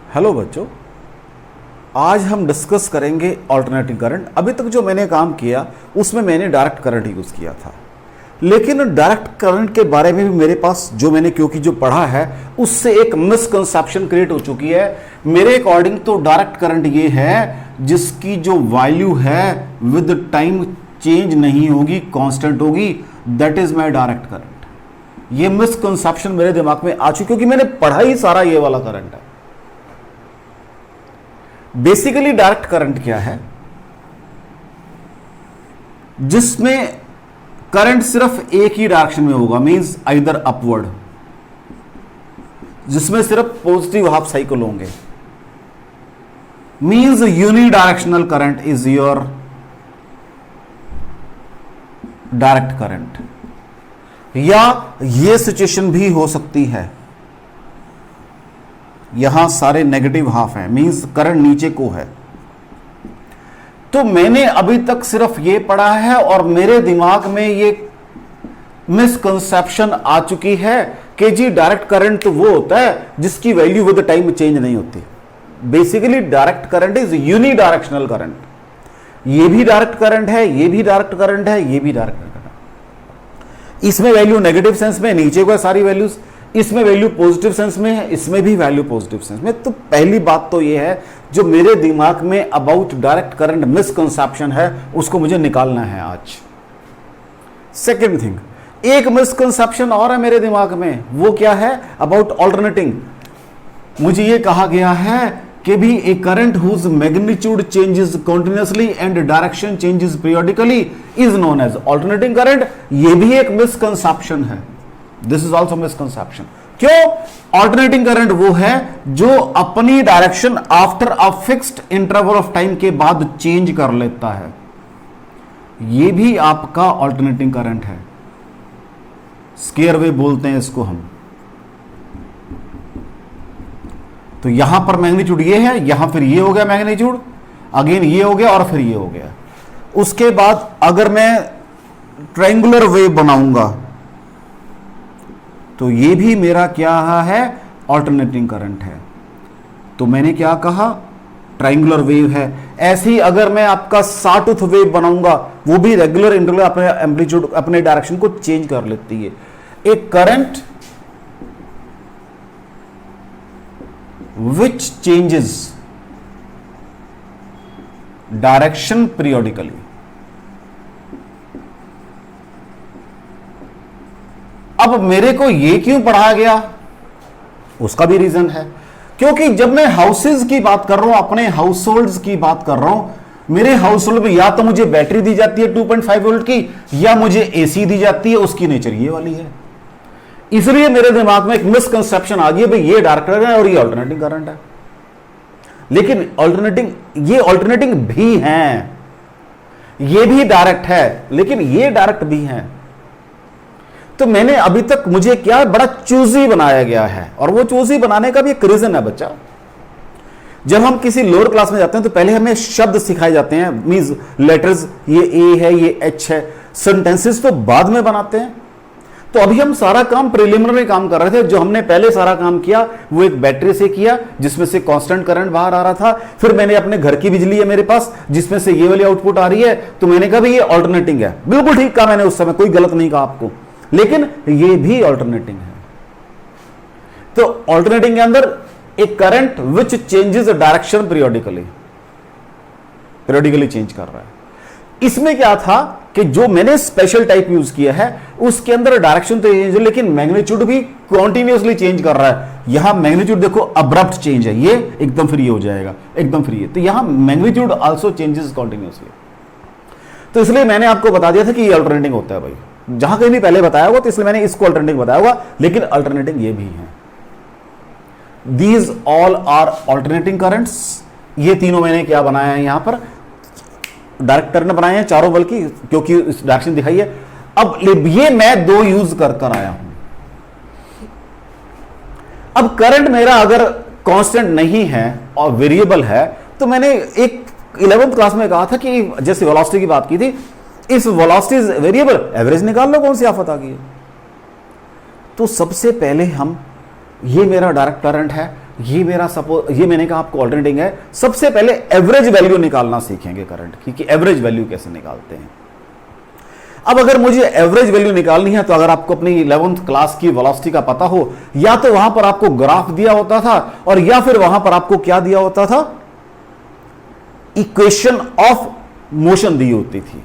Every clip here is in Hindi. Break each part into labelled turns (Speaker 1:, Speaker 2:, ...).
Speaker 1: हेलो बच्चों, आज हम डिस्कस करेंगे अल्टरनेटिंग करंट। अभी तक जो मैंने काम किया उसमें मैंने डायरेक्ट करंट यूज़ किया था, लेकिन डायरेक्ट करंट के बारे में भी मेरे पास जो मैंने क्योंकि जो पढ़ा है उससे एक मिसकंसेप्शन क्रिएट हो चुकी है। मेरे अकॉर्डिंग तो डायरेक्ट करंट ये है जिसकी जो वैल्यू है विद टाइम चेंज नहीं होगी, कांस्टेंट होगी, that is my direct current. ये मिसकंसेप्शन मेरे दिमाग में आ चुकी क्योंकि मैंने पढ़ा ही सारा ये वाला करंट है। बेसिकली डायरेक्ट करंट क्या है? जिसमें करंट सिर्फ एक ही डायरेक्शन में होगा, मींस आइदर अपवर्ड, जिसमें सिर्फ पॉजिटिव हाफ साइकिल होंगे, means unidirectional current is your direct current. या यह सिचुएशन भी हो सकती है, यहां सारे नेगेटिव हाफ हैं, मींस करंट नीचे को है। तो मैंने अभी तक सिर्फ ये पढ़ा है और मेरे दिमाग में ये मिसकंसेप्शन आ चुकी है कि जी डायरेक्ट करंट तो वो होता है जिसकी वैल्यू विद टाइम चेंज नहीं होती। Basically direct current is unidirectional current. ये भी डायरेक्ट करंट है, ये भी डायरेक्ट करंट है, ये भी डायरेक्ट करंट है। इसमें वैल्यू नेगेटिव सेंस में नीचे को है सारी वैल्यूज, इसमें वैल्यू पॉजिटिव सेंस में है, इसमें भी वैल्यू पॉजिटिव सेंस में। तो पहली बात तो ये है जो मेरे दिमाग में अबाउट डायरेक्ट करंट मिसकंसेप्शन है उसको मुझे निकालना है आज। सेकेंड थिंग, एक मिसकंसेप्शन और है मेरे दिमाग में, वो क्या है? About alternating. मुझे ये कहा गया है कि भी a current whose magnitude changes continuously and direction changes periodically is known as alternating current. ये भी एक मिसकंसेप्शन है। This is also misconception. क्यों? अल्टरनेटिंग करंट वो है जो अपनी direction after a fixed interval of time के बाद चेंज कर लेता है। ये भी आपका अल्टरनेटिंग करंट है। स्केयर वेव बोलते हैं इसको हम। तो यहां पर मैग्नीट्यूड ये है, यहां फिर ये हो गया मैग्नीट्यूड, अगेन ये हो गया और फिर ये हो गया। उसके बाद अगर मैं ट्रायंगुलर वेव बनाऊंगा तो ये भी मेरा क्या है? अल्टरनेटिंग करंट है। तो मैंने क्या कहा? ट्रायंगुलर वेव है। ऐसे ही अगर मैं आपका सॉटूथ वेव बनाऊंगा वो भी रेगुलर इंटरवल अपने एम्पलीट्यूड अपने डायरेक्शन को चेंज कर लेती है। एक current which changes direction periodically। अब मेरे को ये क्यों पढ़ाया गया उसका भी रीजन है, क्योंकि जब मैं हाउसेज की बात कर रहा हूं, अपने हाउस होल्ड्स की बात कर रहा हूं, मेरे हाउस होल्ड में या तो मुझे बैटरी दी जाती है 2.5 वोल्ट की, या मुझे एसी दी जाती है, उसकी नेचर ये वाली है। इसलिए मेरे दिमाग में एक मिसकंसेप्शन आ गई है भाई ये डायरेक्ट करंट है और ये अल्टरनेटिंग करंट है। लेकिन ये अल्टरनेटिंग भी हैं, ये भी डायरेक्ट है, लेकिन ये डायरेक्ट भी हैं। तो मैंने अभी तक मुझे क्या बड़ा चूजी बनाया गया है, और वो चूजी बनाने का भी एक रीजन है बच्चा। जब हम किसी लोअर क्लास में जाते हैं तो पहले हमें शब्द सिखाए जाते हैं, मींस लेटर्स, ये ए है, ये एच है। सेंटेंसेस तो बाद में बनाते हैं। तो अभी हम सारा काम प्रिलिमिनरी काम कर रहे थे। जो हमने पहले सारा काम किया वो एक बैटरी से किया जिसमें से कांस्टेंट करंट बाहर आ रहा था। फिर मैंने अपने घर की बिजली है मेरे पास जिसमें से ये वाली आउटपुट आ रही है, तो मैंने कहा भाई ये अल्टरनेटिंग है। बिल्कुल ठीक कहा मैंने उस समय, कोई गलत नहीं कहा आपको, लेकिन ये भी अल्टरनेटिंग है। तो अल्टरनेटिंग के अंदर एक current which changes direction periodically change कर रहा है। इसमें क्या था कि जो मैंने स्पेशल टाइप यूज किया है उसके अंदर डायरेक्शन तो चेंज है, लेकिन मैग्नीट्यूड भी कॉन्टिन्यूअसली चेंज कर रहा है। यहां मैग्नीट्यूड देखो अब्रप्ट चेंज है, ये एकदम फ्री हो जाएगा, एकदम फ्री है। तो यहां मैग्नीट्यूड आल्सो चेंजेस कॉन्टिन्यूअसली। तो इसलिए मैंने आपको बता दिया था कि ये अल्टरनेटिंग होता है भाई। जहां कहीं भी पहले बताया होगा तो इसलिए मैंने इसको अल्टरनेटिंग बताया होगा, लेकिन अल्टरनेटिंग ये भी है। These all are alternating currents. ये तीनों मैंने क्या बनाया है यहां पर? डायरेक्ट करंट बनाए हैं चारों, बल्कि क्योंकि इस डायरेक्शन दिखाई है। अब ये मैं दो यूज कर आया हूं। अब करंट मेरा अगर कांस्टेंट नहीं है और वेरिएबल है, तो मैंने एक 11th क्लास में कहा था कि जैसे वेलोसिटी की बात की थी, इस वेलोसिटी वेरिएबल, एवरेज निकाल लो कौन सी आफत आ गई है। तो सबसे पहले हम, ये मेरा डायरेक्ट करंट है, ये मेरा सपोज, ये मैंने कहा आपको ऑल्टरनेटिंग है। सबसे पहले एवरेज वैल्यू निकालना सीखेंगे करंट की, कि एवरेज वैल्यू कैसे निकालते हैं। अब अगर मुझे एवरेज वैल्यू निकालनी है, तो अगर आपको अपनी 11th क्लास की वेलोसिटी का पता हो, या तो वहां पर आपको ग्राफ दिया होता था, और या फिर वहां पर आपको क्या दिया होता था, इक्वेशन ऑफ मोशन दी होती थी।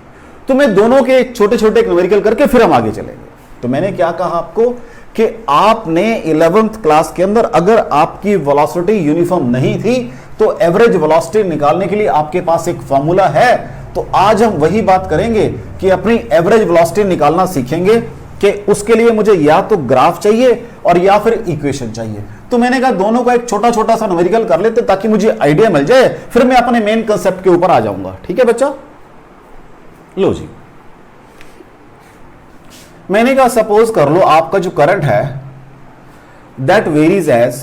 Speaker 1: तो मैं दोनों के छोटे छोटे न्यूमेरिकल करके फिर हम आगे चलेंगे। तो मैंने क्या कहा आपको कि आपने 11th क्लास के अंदर अगर आपकी वेलोसिटी यूनिफॉर्म नहीं थी, तो एवरेज वेलोसिटी निकालने के लिए आपके पास एक फॉर्मूला है। तो आज हम वही बात करेंगे कि अपनी एवरेज वेलोसिटी निकालना सीखेंगे, कि उसके लिए मुझे या तो ग्राफ चाहिए और या फिर इक्वेशन चाहिए। तो मैंने कहा दोनों का एक छोटा छोटा सा न्यूमेरिकल कर लेते, ताकि मुझे आइडिया मिल जाए, फिर मैं अपने मेन कंसेप्ट के ऊपर आ जाऊंगा। ठीक है बच्चा, लो जी। मैंने कहा सपोज कर लो आपका जो करंट है that varies as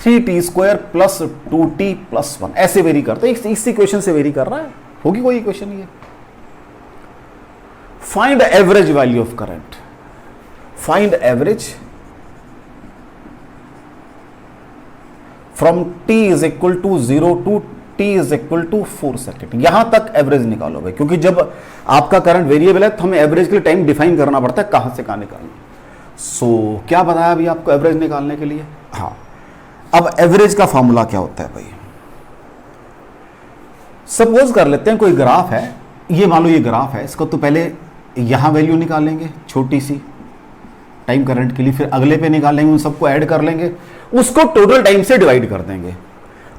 Speaker 1: 3t² plus 2t plus 1, ऐसे वेरी करता है। इस इक्वेशन से वेरी कर रहा है, होगी कोई इक्वेशन ये। Find average value of current, find average from t is equal to 0 to t is equal to 4 second. यहां तक एवरेज निकालो भाई, क्योंकि जब आपका करंट वेरिएबल है तो हमें एवरेज के लिए टाइम डिफाइन करना पड़ता है, कहां से कहां निकालना। सो क्या बताया अभी आपको एवरेज निकालने के लिए। हाँ, अब एवरेज का फॉर्मूला क्या होता है भाई। सपोज कर लेते हैं कोई ग्राफ है, ये मान लो ये ग्राफ है, इसको तो पहले यहां वैल्यू निकालेंगे छोटी सी टाइम करंट के लिए, फिर अगले पे निकालेंगे, उन सबको ऐड कर लेंगे, उसको टोटल टाइम से डिवाइड कर देंगे।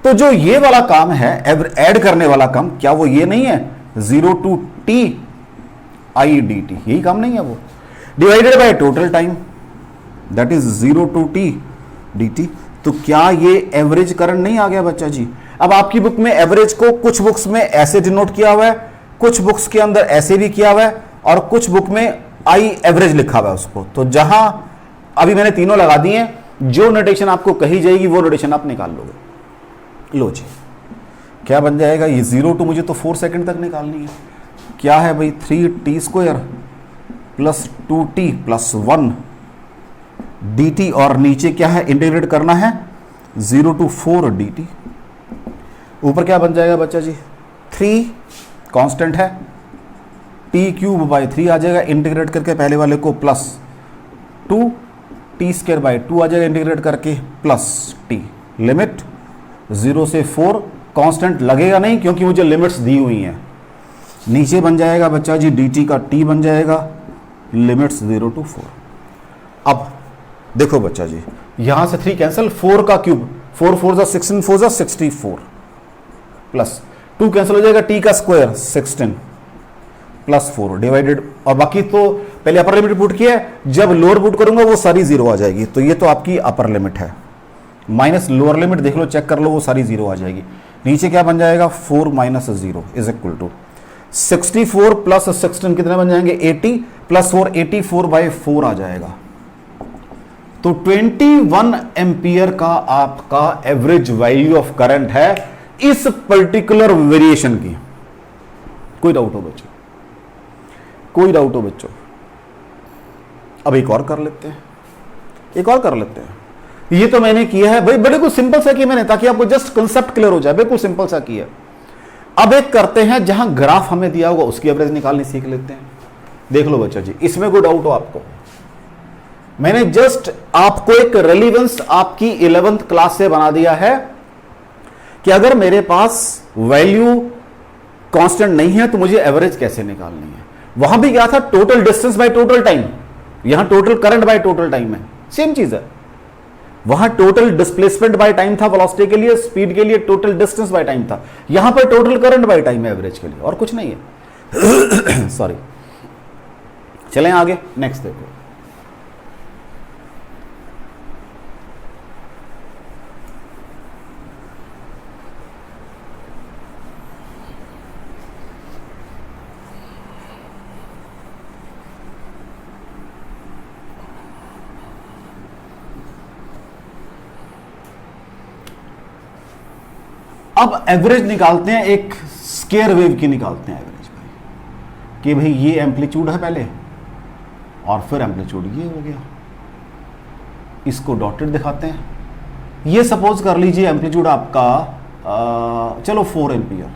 Speaker 1: तो जो ये वाला काम है ऐड करने वाला काम, क्या वो ये नहीं है 0 टू t i dt, यही काम नहीं है वो, divided by total time that is 0 to t dt। तो क्या ये एवरेज करंट नहीं आ गया बच्चा जी। अब आपकी बुक में एवरेज को कुछ बुक्स में ऐसे डिनोट किया हुआ है, कुछ बुक्स के अंदर ऐसे भी किया हुआ है, और कुछ बुक में आई एवरेज लिखा हुआ है उसको। तो जहां अभी मैंने तीनों लगा दिए हैं, जो नोटेशन आपको कही जाएगी वो नोटेशन आप निकाल लोगे। लो जी, क्या बन जाएगा ये 0 टू मुझे तो 4 सेकंड तक निकालनी है। क्या है भाई 3t² plus 2t plus 1 dt, और नीचे क्या है इंटीग्रेट करना है 0 टू 4 dt। ऊपर क्या बन जाएगा बच्चा जी, 3 कांस्टेंट है, t³ / 3 आ जाएगा, इंटीग्रेट करके पहले वाले को प्लस 2t² / 2 आ जाएगा, इंटीग्रेट करके प्लस t। लिमिट 0 से 4, कांस्टेंट लगेगा नहीं क्योंकि मुझे लिमिट्स दी हुई हैं। नीचे बन जाएगा बच्चा जी dt का t बन जाएगा, लिमिट्स 0 टू 4। अब देखो बच्चा जी, यहां से 3 कैंसिल, 4 का क्यूब, 4 4 जा 16, 4 जा 64, प्लस 2 कैंसिल हो जाएगा, t का स्क्वायर 16 प्लस 4 डिवाइडेड, और बाकी तो पहले अपर लिमिट पुट किया है, जब लोअर पुट करूंगा वो सारी 0 आ जाएगी। तो ये तो आपकी अपर लिमिट है, माइनस लोअर लिमिट देख लो, चेक कर लो, वो सारी 0 आ जाएगी। नीचे क्या बन जाएगा 4 - 0 इज इक्वल टू 64 प्लस 16 कितने बन जाएंगे 80, प्लस 4 84/4 आ जाएगा। तो 21 एम्पियर का आपका एवरेज वैल्यू ऑफ करंट है इस पर्टिकुलर वेरिएशन की। कोई डाउट हो बच्चों, कोई डाउट हो बच्चों। अब एक और कर लेते हैं, एक और कर लेते हैं। ये तो मैंने किया है भाई, बड़े कुछ सिंपल सा किया मैंने, ताकि आपको जस्ट कंसेप्ट क्लियर हो जाए, बिल्कुल सिंपल सा किया। अब एक करते हैं जहां ग्राफ हमें दिया होगा उसकी एवरेज निकालनी सीख लेते हैं। देख लो बच्चा जी, इसमें कोई डाउट हो आपको, मैंने जस्ट आपको एक रेलिवेंस आपकी 11th क्लास से बना दिया है कि अगर मेरे पास वैल्यू कांस्टेंट नहीं है तो मुझे एवरेज कैसे निकालनी है। वहां भी क्या था, total distance by total time, यहां total current by total time है, सेम चीज है। वहां टोटल डिस्प्लेसमेंट बाय टाइम था वेलोसिटी के लिए, स्पीड के लिए टोटल डिस्टेंस बाय टाइम था, यहां पर टोटल करंट बाय टाइम है एवरेज के लिए, और कुछ नहीं है। सॉरी, चलें आगे, नेक्स्ट देखो। अब एवरेज निकालते हैं, एक स्केयर वेव की निकालते हैं एवरेज भाई, कि भाई ये एम्पलीट्यूड है पहले और फिर एम्पलीट्यूड ये हो गया, इसको डॉटेड दिखाते हैं। ये सपोज कर लीजिए एम्पलीट्यूड आपका चलो 4 एम्पियर,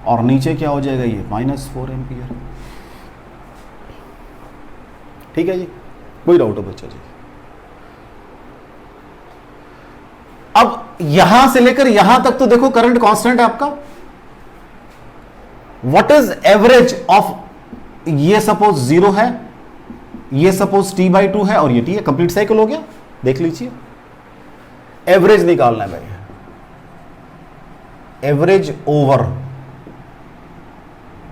Speaker 1: और नीचे क्या हो जाएगा ये -4 एम्पियर। ठीक है जी, कोई डाउट हो बच्चा जी? अब यहां से लेकर यहां तक तो देखो करंट कांस्टेंट है आपका। व्हाट इज एवरेज ऑफ, ये सपोज 0 है, ये सपोज t/2 है और ये t है, कंप्लीट साइकिल हो गया। देख लीजिए, एवरेज निकालना है भाई, एवरेज ओवर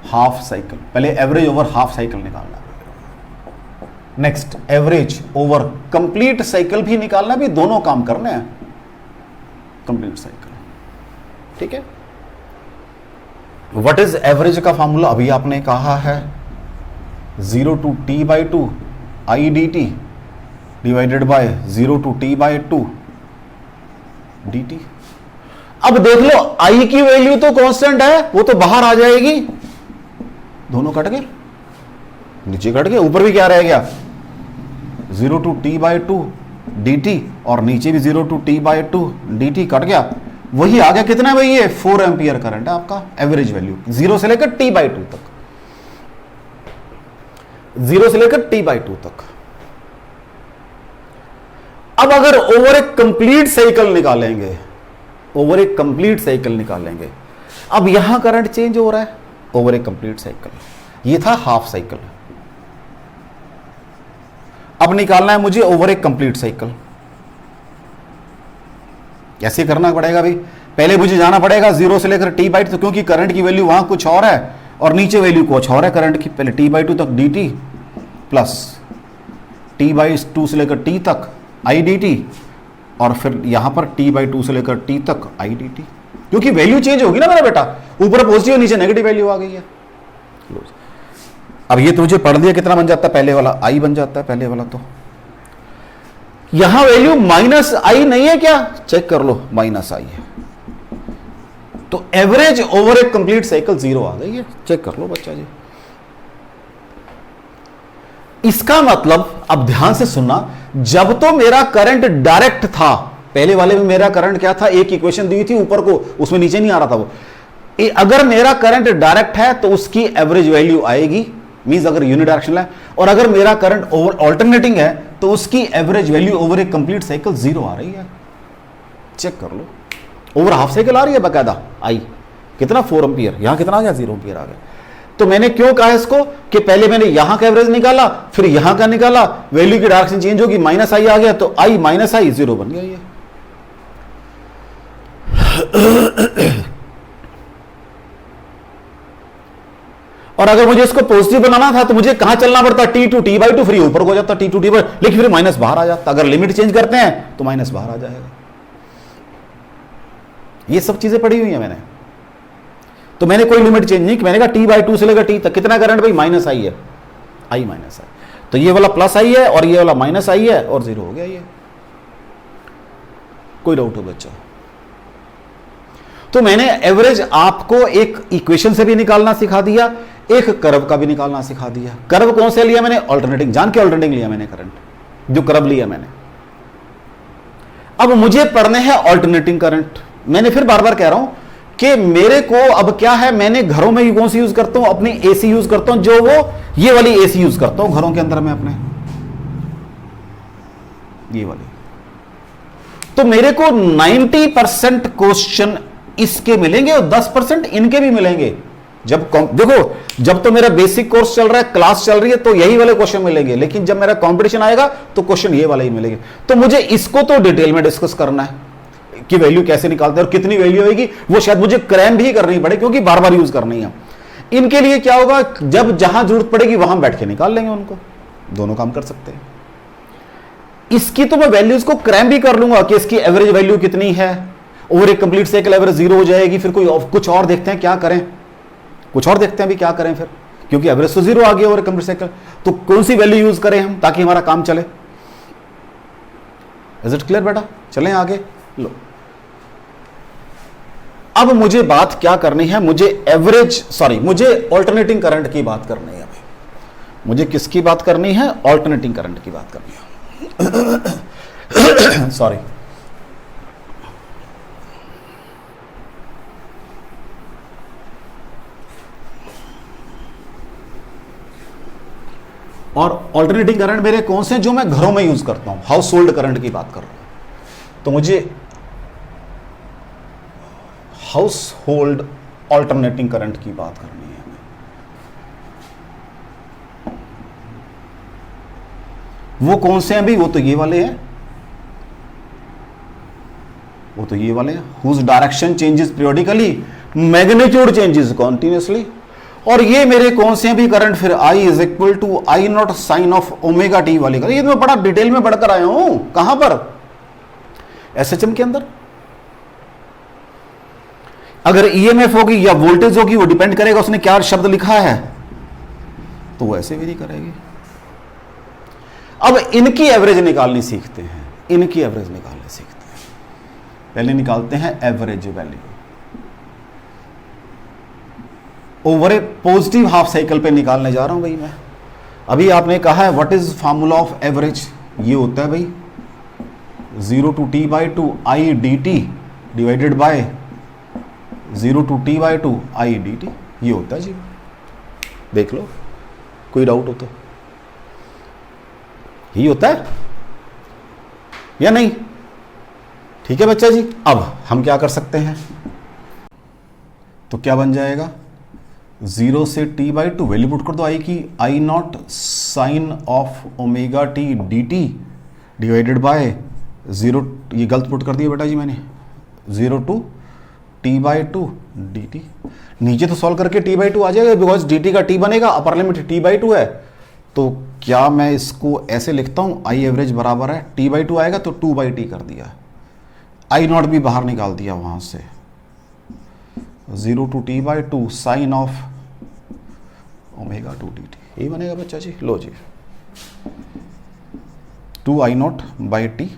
Speaker 1: हाफ साइकिल। पहले एवरेज ओवर हाफ साइकिल निकालना है, next average over complete cycle भी निकालना, भी दोनों काम करने हैं, कंप्लीट साइकिल। ठीक है, व्हाट इज एवरेज का फॉर्मूला अभी आपने कहा है, 0 to t/2 i dt divided by 0 to t/2 dt। अब देख लो i की वैल्यू तो कांस्टेंट है, वो तो बाहर आ जाएगी, दोनों कट गए, नीचे कट गए, ऊपर भी क्या रह गया 0 to t/2 dt और नीचे भी 0 to t/2 dt कट गया, वही आ गया कितना भाई, ये 4 एम्पियर करंट है आपका एवरेज वैल्यू, 0 से लेकर t/2 तक, 0 से लेकर t/2 तक। अब अगर ओवर एक कंप्लीट साइकिल निकालेंगे, ओवर एक कंप्लीट साइकिल निकालेंगे, अब यहां करंट चेंज हो रहा है ओवर एक कंप्लीट साइकिल, ये था हाफ साइकिल, अब निकालना है मुझे ओवर एक कंप्लीट साइकिल। कैसे करना पड़ेगा भाई, पहले मुझे जाना पड़ेगा 0 से लेकर t/2, क्योंकि करंट की वैल्यू वहां कुछ और है और नीचे वैल्यू कुछ और है करंट की। पहले t/2 तक dt प्लस t/2 से लेकर t तक i dt, और फिर यहां पर t/2 से लेकर t तक i dt, क्योंकि वैल्यू चेंज होगी ना मेरा बेटा, ऊपर पॉजिटिव नीचे नेगेटिव वैल्यू आ गई है। अब ये तुझे पढ़ दिया, कितना बन जाता है पहले वाला, i बन जाता है पहले वाला। तो यहां वैल्यू -i नहीं है क्या, चेक कर लो, -i है, तो एवरेज ओवर एक कंप्लीट साइकिल 0 आ गई है, चेक कर लो बच्चा जी। इसका मतलब, अब ध्यान से सुनना, जब तो मेरा करंट डायरेक्ट था, पहले वाले में मेरा करंट क्या था, एक इक्वेशन दी थी ऊपर को, उसमें नीचे नहीं आ रहा था वो, अगर मेरा करंट डायरेक्ट है तो उसकी एवरेज वैल्यू आएगी, मींस अगर यूनिडायरेक्शनल है, और अगर मेरा करंट ओवर ऑल्टरनेटिंग है तो उसकी एवरेज वैल्यू ओवर एक कंप्लीट साइकिल 0 आ रही है, चेक कर लो। ओवर हाफ साइकिल आ रही है बकायदा, आई कितना 4 एम्पियर, यहां कितना आ गया 0 एम्पियर आ गया। तो मैंने क्यों कहा इसको कि पहले मैंने यहां का एवरेज निकाला, फिर यहां का निकाला, वैल्यू की डायरेक्शन चेंज होगी, -i आ गया, तो i -i 0 बन गया ये। और अगर मुझे इसको पॉजिटिव बनाना था तो मुझे कहां चलना पड़ता, t to t/2, फिर ऊपर हो जाता t to t/2, लेकिन फिर माइनस बाहर आ जाता, अगर लिमिट चेंज करते हैं तो माइनस बाहर आ जाएगा। ये सब चीजें पढ़ी हुई है मैंने, तो मैंने कोई लिमिट चेंज नहीं, मैंने कहा t/2 से लेकर t तक कितना करंट भाई, -i है, i -i, तो ये वाला +i है और ये वाला -i है और 0 हो गया ये। कोई डाउट हो बच्चा? तो मैंने एवरेज आपको एक इक्वेशन से भी निकालना सिखा दिया, एक कर्व का भी निकालना सिखा दिया। कर्व कौन से लिया मैंने, ऑल्टरनेटिंग, जान के ऑल्टरनेटिंग लिया मैंने करंट, जो कर्व लिया मैंने। अब मुझे पढ़ने हैं ऑल्टरनेटिंग करंट। मैंने फिर बार बार कह रहा हूं कि मेरे को अब क्या है, मैंने घरों में कौन सी यूज करता हूं, अपनी एसी यूज करता हूं, जो वो ये वाली एसी यूज करता हूं घरों के अंदर में अपने, ये वाली। तो मेरे को 90% क्वेश्चन इसके मिलेंगे और 10% इनके भी मिलेंगे। जब देखो, जब तो मेरा बेसिक कोर्स चल रहा है, क्लास चल रही है, तो यही वाले क्वेश्चन मिलेंगे, लेकिन जब मेरा कंपटीशन आएगा तो क्वेश्चन ये वाले ही मिलेंगे। तो मुझे इसको तो डिटेल में डिस्कस करना है कि वैल्यू कैसे निकालते हैं और कितनी वैल्यू होगी, वो शायद मुझे क्रैम भी करनी पड़े, क्योंकि बार बार यूज करनी है। इनके लिए क्या होगा, जब जहां जरूरत पड़ेगी वहां बैठ के निकाल लेंगे उनको, दोनों काम कर सकते हैं। इसकी तो मैं वैल्यूज को क्रैम भी कर लूंगा कि इसकी एवरेज वैल्यू कितनी है, और एक कंप्लीट साइकिल एवरेज 0 हो जाएगी, फिर कुछ और देखते हैं क्या करें, कुछ और देखते हैं भी क्या करें फिर, क्योंकि एवरेज तो 0 आ गया और कंप्लीट साइकिल, तो कौन सी वैल्यू यूज करें हम ताकि हमारा काम चले। इज इट क्लियर बेटा? चलें आगे। लो, अब मुझे बात क्या करनी है, मुझे ऑल्टरनेटिंग करंट की बात करनी है। मुझे किसकी बात करनी है, ऑल्टरनेटिंग करंट की बात करनी है। सॉरी, और ऑल्टरनेटिंग करंट मेरे कौन से जो मैं घरों में यूज करता हूं, हाउस होल्ड करंट की बात कर रहा हूं। तो मुझे हाउस होल्ड ऑल्टरनेटिंग करंट की बात करनी है। वो कौन से हैं भाई? वो तो ये वाले हैं, वो तो ये वाले हैं, whose direction changes periodically, magnitude changes continuously. और ये मेरे कौन से हैं भी करंट? फिर I is equal to I not sine of omega t वाले करंट। ये तो मैं बड़ा डिटेल में बढ़कर आया हूं। कहां पर? एसएचएम के अंदर। अगर ईएमएफ होगी या वोल्टेज होगी, वो डिपेंड करेगा उसने क्या शब्द लिखा है, तो वो ऐसे वेरी करेगी। अब इनकी एवरेज निकालनी सीखते हैं, इनकी एवरेज निकालनी सीखते हैं। पहले निकालते हैं एवरेज वैल्यू ओवर ए पॉजिटिव हाफ साइकिल पे निकालने जा रहा हूं भाई मैं। अभी आपने कहा है what is formula of average? ये होता है भाई 0 to t by 2 i dt divided by 0 to t by 2 i dt। ये होता है जी, देख लो, कोई डाउट हो तो। यही होता है या नहीं? ठीक है बच्चा जी। अब हम क्या कर सकते हैं? तो क्या बन जाएगा? 0 से t by 2 वैल्यू पुट कर दो आई की, I not sine of omega T D T divided by 0, ये गलत पुट कर दिया बेटा जी मैंने, 0 to t by 2 dt। नीचे तो सॉल्व करके t by 2 आ जाएगा, बिकॉज dt का t बनेगा, अपर लिमिट t by 2 है। तो क्या मैं इसको ऐसे लिखता हूं, आई एवरेज बराबर है t by 2 आएगा तो 2 by t कर दिया, आई नॉट भी बाहर निकाल दिया वहां से, 0 to t by 2 sine of omega 2 dt। यही बनेगा बच्चा जी। लो जी, 2 I naught by T,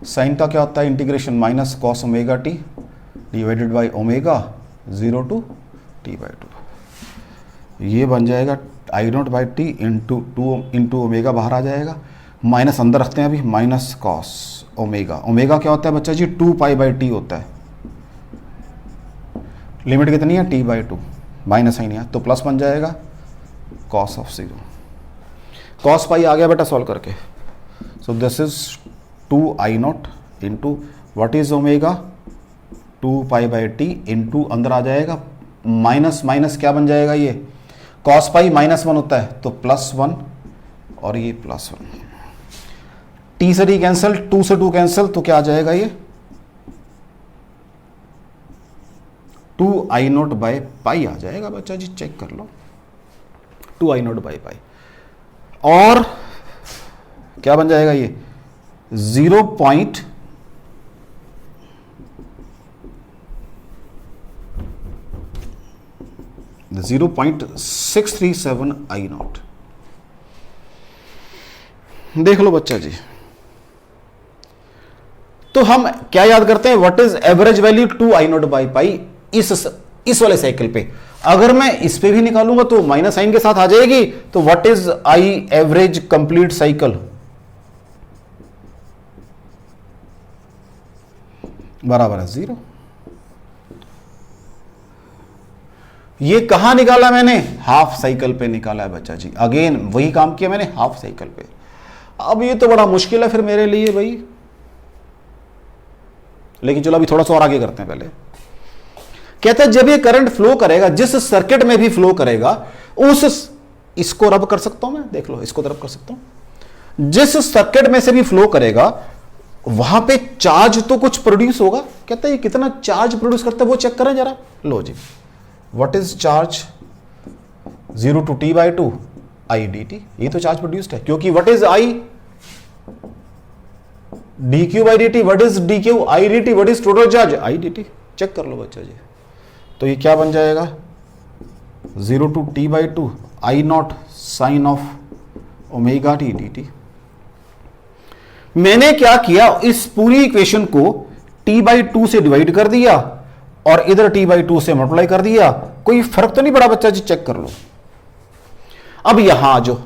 Speaker 1: sine का क्या होता है integration, minus cos omega T divided by omega 0 to t by 2। ये बन जाएगा I naught by T into 2 into omega बाहर आ जाएगा, माइनस अंदर रखते हैं अभी, माइनस कॉस ओमेगा। ओमेगा क्या होता है बच्चा जी? 2 पाई बाई टी होता है। लिमिट कितनी है? t by 2, माइनस ही नहीं है तो प्लस बन जाएगा कॉस ऑफ 0। कॉस पाई आ गया बेटा सॉल्व करके। So this is 2 I not into what is omega 2 pi by T into अंदर आ जाएगा माइनस, माइनस क्या बन जाएगा? ये कॉस पाई -1 होता है तो +1 और ये +1। टी से टी कैंसिल, 2 से 2 कैंसिल, तो क्या आ जाएगा? ये 2 आई नॉट बाई पाई आ जाएगा बच्चा जी, चेक कर लो, 2 आई नॉट बाई पाई। और क्या बन जाएगा? ये 0.637 आई नॉट। देख लो बच्चा जी। तो हम क्या याद करते हैं? What is average value 2 I naught by pi इस वाले साइकिल पे। अगर मैं इस पे भी निकालूंगा तो माइनस साइन के साथ आ जाएगी। तो what is I average complete cycle? बराबर है 0। ये कहां निकाला मैंने? हाफ साइकिल पे निकाला है बच्चा जी। अगेन वही काम किया मैंने, हाफ साइकिल पे। अब ये तो बड़ा मुश्किल है फिर मेरे लिए भाई, लेकिन चलो अभी थोड़ा सा और आगे करते हैं। पहले कहता है जब ये करंट फ्लो करेगा, जिस सर्किट में भी फ्लो करेगा, इसको रब कर सकता हूं मैं, देख लो, इसको रब कर सकता हूं। जिस सर्किट में से भी फ्लो करेगा वहां पे चार्ज तो कुछ प्रोड्यूस होगा। कहता है ये कितना चार्ज प्रोड्यूस करता है वो चेक करें जरा। लो जी, what is charge? 0 to t by 2 I D T. ये तो चार्ज प्रोड्यूस्ड है, क्योंकि what is I? D Q by D T. What is D Q? I D T. What is total charge? I D T. Check कर लो बच्चा जी। तो ये क्या बन जाएगा? 0 to t by 2 I not sine of omega T D T. मैंने क्या किया? इस पूरी इक्वेशन को t by 2 से डिवाइड कर दिया और इधर t by 2 से मल्टीप्लाई कर दिया। कोई फर्क तो नहीं पड़ा बच्चा जी, चेक कर लो। अब यहां जो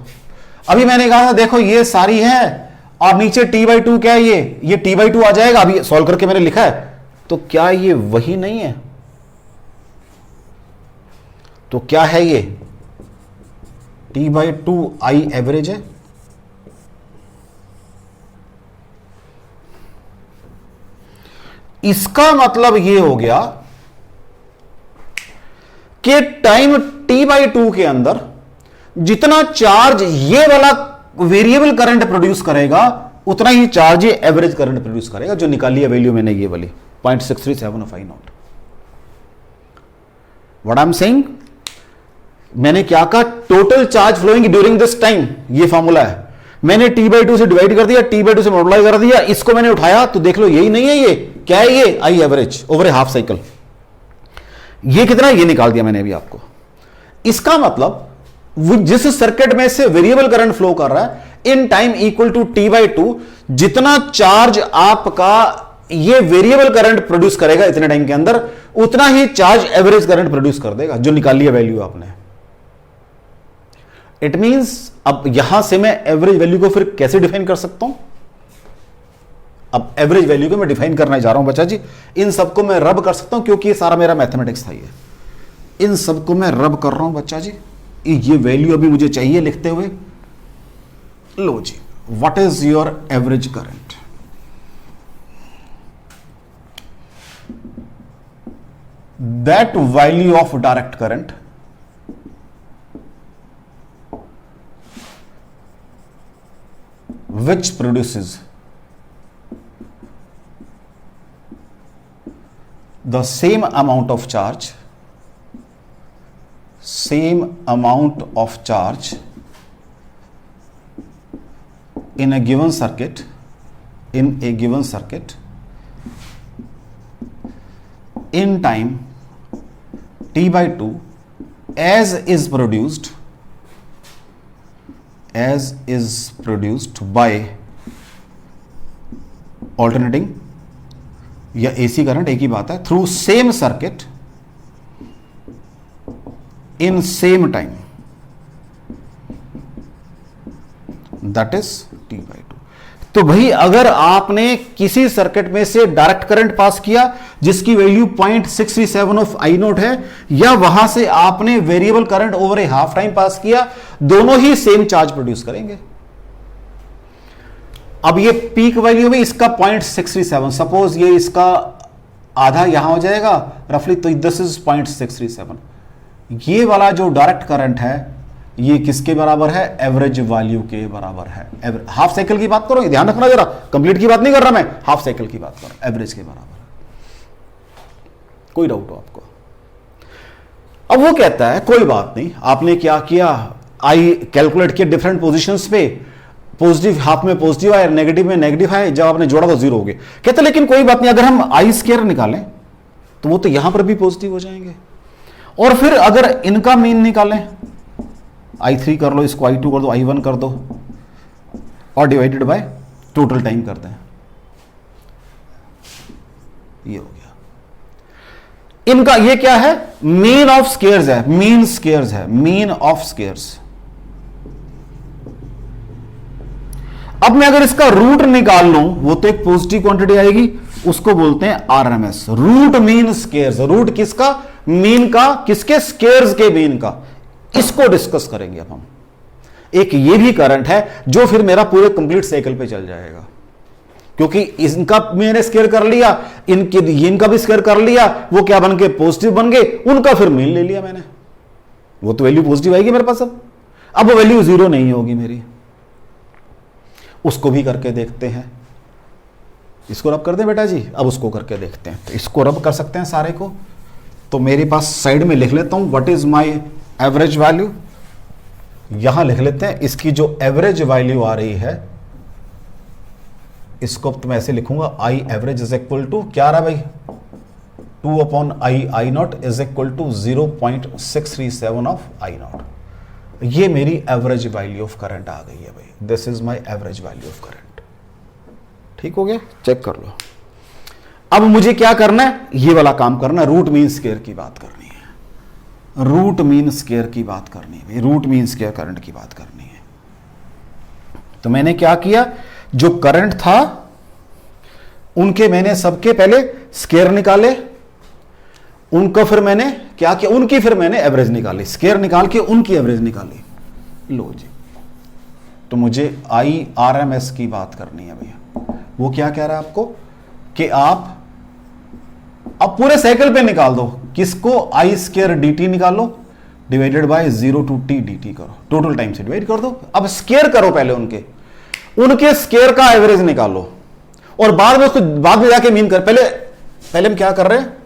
Speaker 1: अभी मैंने कहा था, देखो ये सारी है और नीचे t by 2 क्या है? ये t by 2 आ जाएगा। अभी सॉल्व करके मैंने लिखा है, तो क्या ये वही नहीं है? तो क्या है ये? T/2 I एवरेज है, इसका मतलब ये हो गया कि टाइम T/2 के अंदर जितना चार्ज ये वाला वेरिएबल करंट प्रोड्यूस करेगा उतना ही चार्ज ये एवरेज करंट प्रोड्यूस करेगा, जो निकाली है वैल्यू मैंने ये वाली 0.637 of I naught. What I am saying, मैंने क्या कहा, total charge flowing during this time, ये फॉर्मूला है। मैंने T/2 से डिवाइड कर दिया, T/2 से मल्टीप्लाई कर दिया, इसको मैंने उठाया तो देख लो यही नहीं है, ये क्या है, ये I average over A half cycle. ये कितना, ये निकाल दिया मैंने अभी आपको। इसका मतलब जिस सर्किट में से वेरिएबल करंट फ्लो कर रहा है in time equal to T/2, जितना चार्ज आपका ये वेरिएबल करंट प्रोड्यूस करेगा इतने टाइम के अंदर, उतना ही चार्ज एवरेज करंट प्रोड्यूस कर देगा, जो निकाली है वैल्यू आपने। इट मींस अब यहां से मैं एवरेज वैल्यू को फिर कैसे डिफाइन कर सकता हूं, अब एवरेज वैल्यू को मैं डिफाइन करने जा रहा हूं बच्चा जी। इन सबको मैं रब कर सकता हूं क्योंकि ये सारा मेरा मैथमेटिक्स था, ये इन सबको मैं रब कर रहा हूं बच्चा जी। ये वैल्यू अभी मुझे चाहिए लिखते हुए। लो जी, what is your average current, that value of direct current which produces the same amount of charge in a given circuit in time T/2 as is produced by alternating या AC करंट, एक ही बात है, through same circuit in same time, that is T/2। तो भाई अगर आपने किसी सर्किट में से डायरेक्ट करंट पास किया जिसकी वैल्यू 0.637 ऑफ I नोट है, या वहां से आपने वेरिएबल करंट ओवर ए हाफ टाइम पास किया, दोनों ही सेम चार्ज प्रोड्यूस करेंगे। अब ये पीक वैल्यू में इसका 0.637, सपोज ये इसका आधा यहां हो जाएगा रफली, तो दिस इज 0.637। ये वाला जो डायरेक्ट करंट है ये किसके बराबर है, एवरेज वैल्यू के बराबर है। हाफ साइकिल की बात करो, ध्यान रखना जरा, कंप्लीट की बात नहीं कर रहा मैं, हाफ साइकिल की बात कर रहा हूं, एवरेज के बराबर। कोई डाउट हो आपको? अब वो कहता है कोई बात नहीं, आपने क्या किया, आई कैलकुलेट किया डिफरेंट पोजीशंस पे, पॉजिटिव हाफ में पॉजिटिव आया, नेगेटिव में नेगेटिव आया, जब आपने जोड़ा तो जीरो हो गया। कहते लेकिन कोई बात नहीं, अगर हम आई स्क्वायर निकालें तो वो तो यहां पर भी पॉजिटिव हो जाएंगे, और फिर अगर इनका मीन निकालें, I3 कर लो, इसको I2 कर दो, I1 कर दो, और डिवाइडेड बाय टोटल टाइम करते हैं, ये हो गया। इनका ये क्या है, मीन ऑफ स्क्वायर्स है, मीन स्क्वायर्स है, मीन ऑफ स्क्वायर्स। अब मैं अगर इसका रूट निकाल लूं, वो तो एक पॉजिटिव क्वांटिटी आएगी, उसको बोलते हैं RMS, root mean squares. Root किसका, मीन का, किसके, स्क्वायर्स के मीन का। इसको डिस्कस करेंगे अब हम। एक ये भी करंट है जो फिर मेरा पूरे कंप्लीट साइकिल पे चल जाएगा, क्योंकि इनका मैंने स्क्वायर कर लिया, इनका भी स्क्वायर कर लिया, वो क्या बन के पॉजिटिव बन गए, उनका फिर मीन ले लिया मैंने, वो तो वैल्यू पॉजिटिव आएगी मेरे पास। अब वो वैल्यू जीरो नहीं होगी मेरी, उसको भी करके देखते हैं। इसको रब कर दें बेटा जी, अब उसको करके देखते हैं। तो इसको रब कर सकते हैं सारे को, तो मेरे पास साइड में लिख लेता हूं what is my average value, यहां लिख लेते हैं। इसकी जो एवरेज वैल्यू आ रही है, इसको तो मैं ऐसे लिखूंगा, I average is equal to क्या रहा भाई, 2/I naught is equal to 0.637 of I naught. ये मेरी एवरेज वैल्यू ऑफ करंट आ गई है भाई, this is my average value of current. ठीक हो गया, चेक कर लो। अब मुझे क्या करना है, ये वाला काम करना है, रूट मीन स्क्वायर की बात करनी है, रूट मीन स्क्वायर की बात करनी है, रूट मीन स्क्वायर करंट की बात करनी है। तो मैंने क्या किया, जो करंट था उनके मैंने सबके पहले स्क्वायर निकाले, उनको फिर मैंने क्या किया, उनकी फिर मैंने एवरेज निकाली, स्क्वायर निकाल के उनकी एवरेज निकाली। लो जी, तो मुझे IRMS की बात करनी है भैया। वो क्या कह रहा है आपको कि आप अब पूरे साइकिल पे निकाल दो, किसको I² dt निकालो divided by 0 to t dt करो, टोटल टाइम से डिवाइड कर दो। अब स्केयर करो पहले उनके स्केयर का एवरेज निकालो और बाद में उसको बाद में जाके मीन कर। पहले हम क्या कर रहे हैं,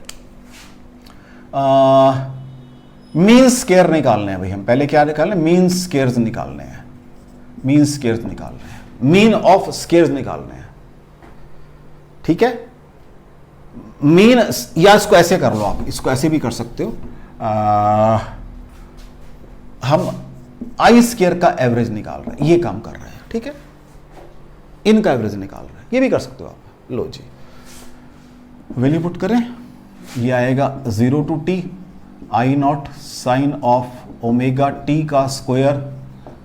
Speaker 1: मीन स्केयर निकालने हैं भाई। हम पहले क्या निकालने हैं, मीन स्केयर्स निकालने हैं, मीन स्केयर्स निकालने हैं, मीन ऑफ स्केयर्स निकालने हैं, ठीक है। मीन, या इसको ऐसे कर लो आप, इसको ऐसे भी कर सकते हो, हम I² का एवरेज निकाल रहे हैं, ये काम कर रहे हैं, ठीक है। इनका एवरेज निकाल रहे हैं, ये भी कर सकते हो आप। लो जी, वैल्यू पुट करें, ये आएगा 0 to t I0 sine of omega t का स्क्वायर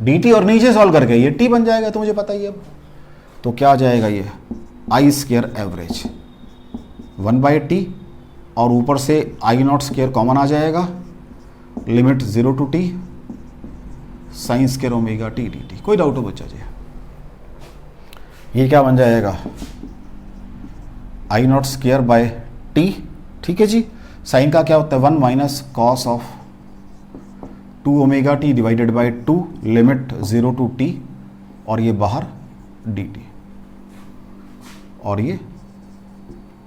Speaker 1: dt, और नीचे सॉल्व करके ये t बन जाएगा, तो मुझे पता ही है। अब तो क्या आ जाएगा, ये I² एवरेज 1/t, और ऊपर से I0² कॉमन आ जाएगा, limit 0 to t sine omega t dt। कोई डाउट हो बच्चा जी? ये क्या बन जाएगा, I0² बाय t, ठीक है जी। साइन का क्या होता है, 1 minus cos of 2 omega t divided by 2, limit 0 to t, और ये बाहर dt, और ये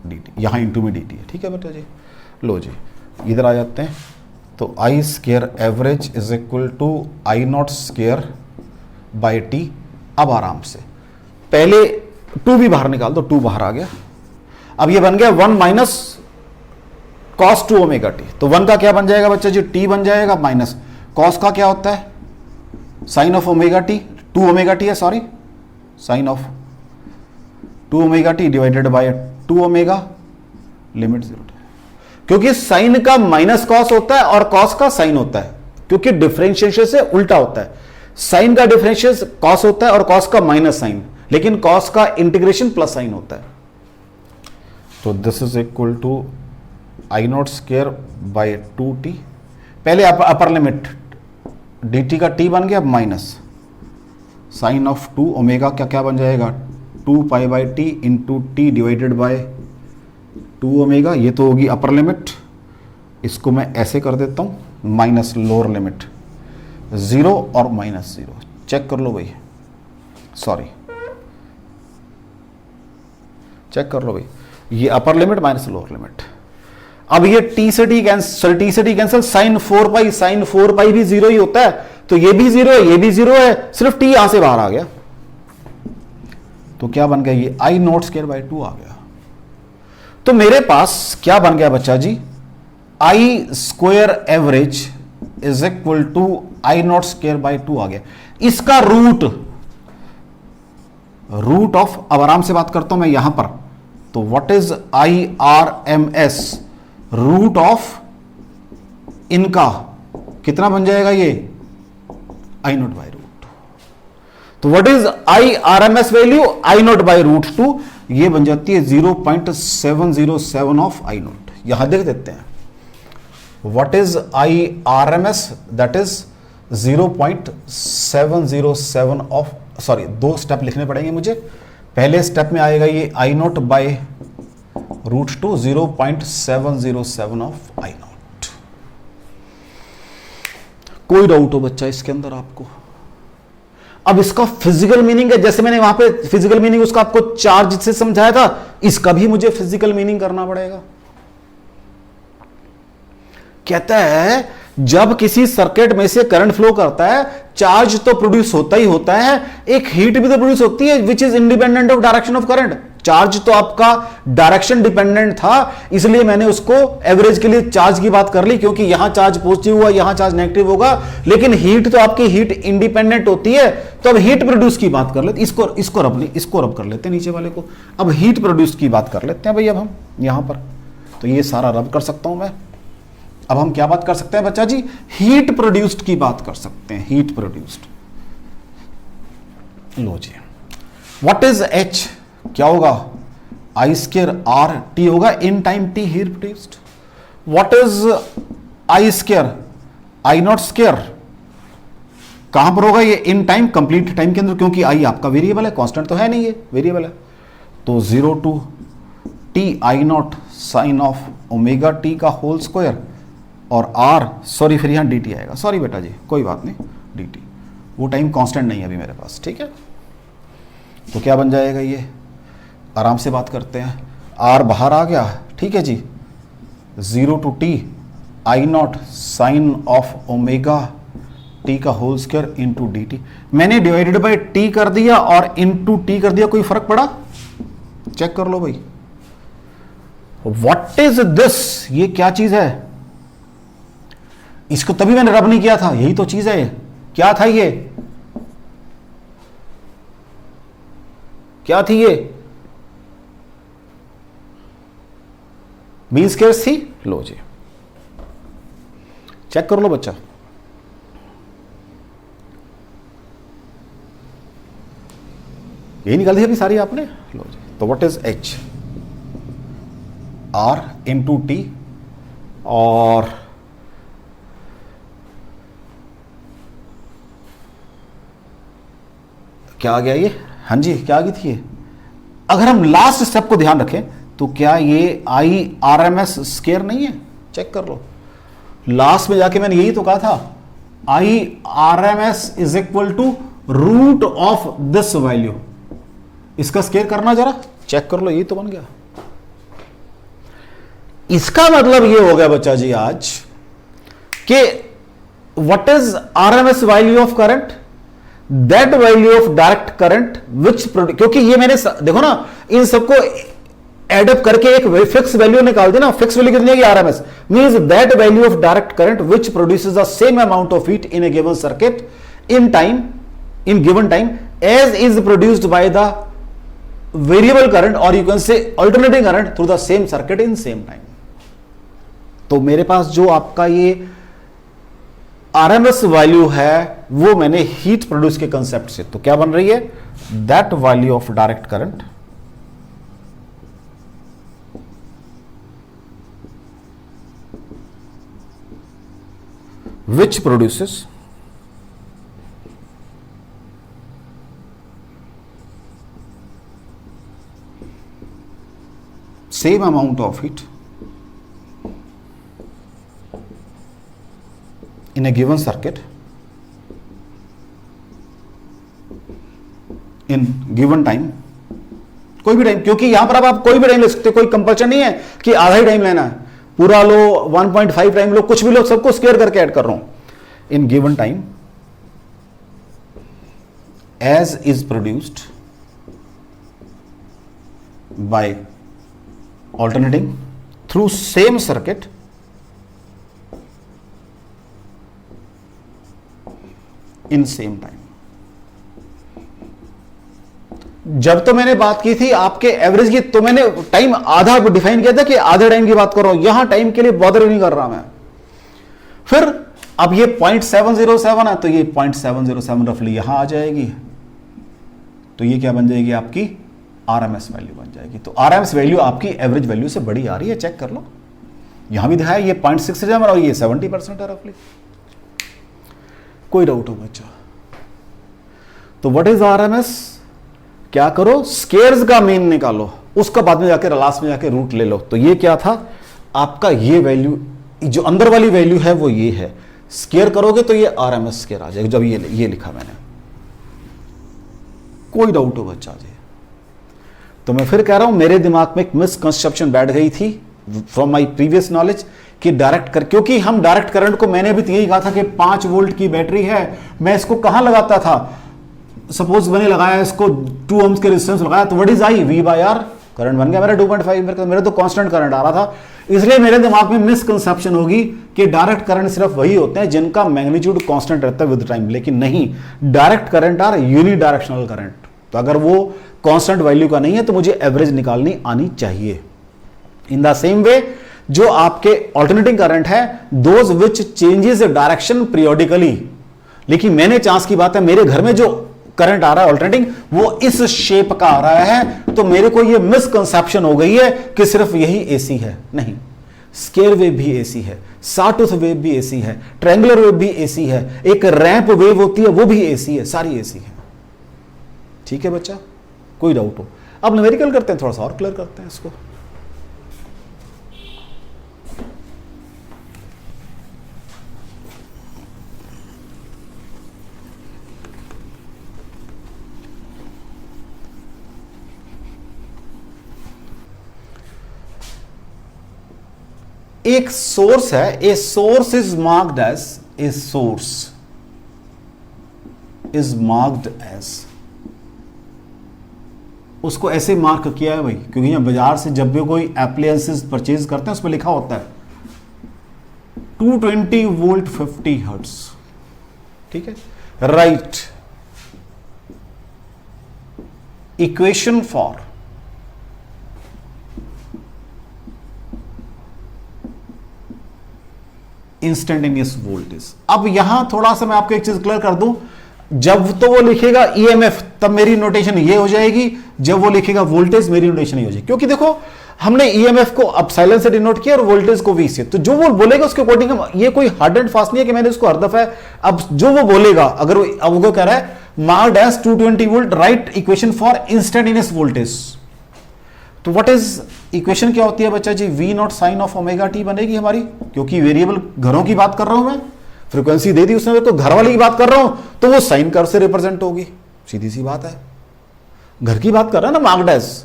Speaker 1: dt, यहाँ इंटू में dt है, ठीक है बेटा जी। लो जी, इधर आ जाते हैं, तो I² average is equal to I0² by t। अब आराम से पहले 2 भी बाहर निकाल दो, 2 बाहर आ गया। अब ये बन गया 1 माइनस कॉस 2 ओमेगा t, तो 1 का क्या बन जाएगा बच्चा जी, t बन जाएगा, माइनस कॉस का क्या होता है, sine of omega t, 2 omega t है, sorry, sine of 2 omega t divided by 2 omega, limit 0, क्योंकि साइन का माइनस कॉस होता है और कॉस का साइन होता है, क्योंकि डिफरेंशिएशन से उल्टा होता है। साइन का डिफरेंशिएशन कॉस होता है और कॉस का माइनस साइन, लेकिन कॉस का इंटीग्रेशन प्लस साइन होता है। तो this is equal to I0² by 2t, पहले अपर लिमिट dt का t बन गया, माइनस साइन ऑफ 2 ओमेगा का क्या बन जाएगा, 2 pi by t into T divided by 2 omega, ये तो होगी अपर लिमिट। इसको मैं ऐसे कर देता हूं, माइनस लोअर लिमिट 0 और माइनस 0, चेक कर लो भाई, सॉरी चेक कर लो भाई, ये upper limit minus lower limit. अब ये t से t कैंसिल, साइन 4 पाई, साइन 4 पाई भी 0 ही होता है, तो ये भी 0 है, ये भी 0 है, सिर्फ t यहां से बाहर आ गया, तो क्या बन गया, ये I0² बाय 2 आ गया। तो मेरे पास क्या बन गया बच्चा जी, I² average is equal to I0² by 2 आ गया। इसका रूट ऑफ, अब आराम से बात करता हूं मैं यहां पर, तो what is IRMS, root of इनका कितना बन जाएगा, ये I0 बाय रूट। तो what is IRMS value, I0 by root 2, ये बन जाती है 0.707 ऑफ I0। यहां देख देते हैं, what is IRMS, that is 0.707 of, sorry 2 step लिखने पड़ेंगे मुझे। पहले स्टेप में आएगा ये I0 by root 2, 0.707 of I0। कोई डाउट हो बच्चा इसके अंदर आपको? अब इसका फिजिकल मीनिंग है, जैसे मैंने वहां पे फिजिकल मीनिंग उसका आपको चार्ज से समझाया था, इसका भी मुझे फिजिकल मीनिंग करना पड़ेगा। कहता है जब किसी सर्किट में से करंट फ्लो करता है, चार्ज तो प्रोड्यूस होता ही होता है, एक हीट भी तो प्रोड्यूस होती है, which is independent of direction of current. Charge तो आपका डायरेक्शन डिपेंडेंट था, इसलिए मैंने उसको एवरेज के लिए चार्ज की बात कर ली, क्योंकि यहां चार्ज पॉजिटिव हुआ, यहां चार्ज नेगेटिव होगा, लेकिन हीट तो आपकी हीट इंडिपेंडेंट होती है। तो अब हीट प्रोड्यूस की बात कर लेते, इसको रब कर लेते हैं नीचे वाले को। अब हीट प्रोड्यूस की बात कर लेते हैं भाई, अब हम यहां पर, तो ये सारा रब कर सकता हूं मैं। अब हम क्या बात कर सकते हैं बच्चा जी, हीट प्रोड्यूस्ड की बात कर सकते हैं, हीट प्रोड्यूस्ड। लो जी, व्हाट इज H, क्या होगा, I² RT होगा, in time T heat produced. What is I² I0² कहां पर होगा ये? इन टाइम, कंप्लीट टाइम के अंदर, क्योंकि आई आपका वेरिएबल है, कांस्टेंट तो है नहीं, ये वेरिएबल है। तो 0 to T I not sine of omega T का होल स्क्वायर और आर, सॉरी फिर यहां डी टी आएगा, सॉरी बेटा जी कोई बात नहीं, डी टी, वो टाइम कांस्टेंट नहीं है अभी मेरे पास, ठीक है। तो क्या बन जाएगा ये, आराम से बात करते हैं, आर बाहर आ गया, ठीक है जी, 0 to T I not sine of omega T का whole square into D T. मैंने डिवाइडेड बाय टी कर दिया और इंटू टी कर दिया, कोई फर्क पड़ा? चेक कर लो भाई। व्हाट इज दिस, ये क्या चीज है? इसको तभी मैंने रब नहीं किया था, यही तो चीज है। क्या था ये, क्या थी ये? बी स्क्वायर थी, लो जी चेक कर लो बच्चा। यही निकाल दी अभी सारी आपने, लो जी। तो what is H, R into t, और क्या आ गया ये? हाँ जी क्या आ गई थी ये? अगर हम लास्ट स्टेप को ध्यान रखें तो क्या ये I R M S square नहीं है? चेक कर लो, लास्ट में जाके मैंने यही तो कहा था, I R M S is equal to root of this value. इसका स्क्वायर करना जरा, चेक कर लो, यही तो बन गया। इसका मतलब ये हो गया बच्चा जी आज कि what is R M S value of current, that value of direct current which, क्योंकि ये मैंने देखो ना इन सबको एडअप करके एक फिक्स वैल्यू निकाल दी ना, फिक्स वैल्यू कितनी है? RMS means that value of direct current which produces the same amount of heat in a given circuit in time, in given time as is produced by the variable current और you can say alternating current through the same circuit in same time. तो मेरे पास जो आपका ये आरएमएस वैल्यू है वो मैंने हीट प्रोड्यूस के कंसेप्ट से, तो क्या बन रही है? That value of direct current which produces same amount of heat in a given circuit in given time, कोई भी टाइम, क्योंकि यहां पर अब आप कोई भी टाइम ले सकते हो, कोई कंपल्शन नहीं है कि आधा ही टाइम लेना है, पूरा लो 1.5 टाइम लो, कुछ भी लो, सबको स्क्वायर करके ऐड कर रहा हूं। In given time as is produced by alternating through same circuit in same time. जब तो मैंने बात की थी आपके एवरेज की, तो मैंने टाइम आधा डिफाइन किया था कि आधे टाइम की बात कर रहा हूं, यहां टाइम के लिए बॉदर नहीं कर रहा मैं। फिर अब ये 0.707 है, तो ये 0.707 रफली यहां आ जाएगी, तो ये क्या बन जाएगी? आपकी आरएमएस वैल्यू बन जाएगी। तो आरएमएस वैल्यू आपकी एवरेज वैल्यू से बड़ी आ रही है, चेक कर लो, यहां भी दिखाया ये 0.67 और ये 70% है रफली। कोई डाउट हो बच्चा? तो व्हाट इज आरएमएस? क्या करो, स्केयर्स का मीन निकालो, उसका बाद में जाकर लास्ट में जाके रूट ले लो। तो ये क्या था आपका, ये वैल्यू जो अंदर वाली वैल्यू है वो ये है, स्केयर करोगे तो ये आरएमएस स्केयर आ जाएगा। जब ये लिखा मैंने, कोई डाउट हो बच्चा जी? तो मैं फिर कह रहा हूं मेरे दिमाग में एक मिसकंसेप्शन बैठ गई थी फ्रॉम माय प्रीवियस नॉलेज कि डायरेक्ट कर, क्योंकि हम डायरेक्ट करंट को, मैंने भी यही कहा था कि 5 वोल्ट की बैटरी है, मैं इसको कहां लगाता था? सपोज मैंने लगाया इसको 2 ohms के रेजिस्टेंस लगाया, तो what is I? V by R, current बन गया मेरा 2.5, मेरा तो कांस्टेंट करंट आ रहा था। इसलिए मेरे दिमाग में मिसकंसेप्शन होगी कि डायरेक्ट करंट सिर्फ वही होते हैं जिनका मैग्नीट्यूड कांस्टेंट रहता है विद टाइम, लेकिन नहीं, direct current are unidirectional current. तो अगर वो कांस्टेंट वैल्यू का नहीं है तो मुझे एवरेज निकालनी आनी चाहिए। इन द सेम वे जो आपके ऑल्टरनेटिंग करंट है, those which changes direction periodically, लेकिन मैंने चांस की बात है मेरे घर में जो करंट आ रहा है ऑल्टरनेटिंग वो इस शेप का आ रहा है, तो मेरे को ये मिसकंसेप्शन हो गई है कि सिर्फ यही एसी है। नहीं, स्केयर वेव भी एसी है, साटूथ वेव भी एसी है, ट्रायंगुलर वेव भी एसी है, एक रैंप वेव होती है वो भी एसी है, सारी एसी है। ठीक है बच्चा, कोई डाउट हो? अब न्यूमेरिकल करते हैं, थोड़ा सा और क्लियर करते हैं इसको। एक सोर्स है, a source is marked as, a source is marked as, उसको ऐसे मार्क किया है भाई, क्योंकि यहां बाजार से जब भी कोई एप्लायंसेस परचेज करते हैं उस पर लिखा होता है 220 वोल्ट 50 हर्ट्ज। ठीक है, right equation for instantaneous voltage. अब यहां थोड़ा सा मैं आपको एक चीज क्लियर कर दूं, जब तो वो लिखेगा ईएमएफ तब मेरी नोटेशन ये हो जाएगी, जब वो लिखेगा वोल्टेज मेरी नोटेशन ये हो जाएगी, क्योंकि देखो हमने ईएमएफ को अपसाइलन से डिनोट किया और वोल्टेज को वी से, तो जो वो बोलेगा उसके अकॉर्डिंग हम, ये कोई हार्ड एंड फास्ट नहीं है कि मैंने उसको हर दफा है, अब जो वो बोलेगा, अगर अब वो कह रहा है marked as 220 volt, right equation for instantaneous voltage, तो व्हाट इज इक्वेशन क्या होती है बच्चा जी? V nought sine of omega T बनेगी हमारी, क्योंकि वेरिएबल घरों की बात कर रहा हूं मैं, फ्रीक्वेंसी दे दी उसने तो घर वाले की बात कर रहा हूं, तो वो साइन कर्व से रिप्रेजेंट होगी, सीधी सी बात है, घर की बात कर रहा है ना, मार्क्ड एज।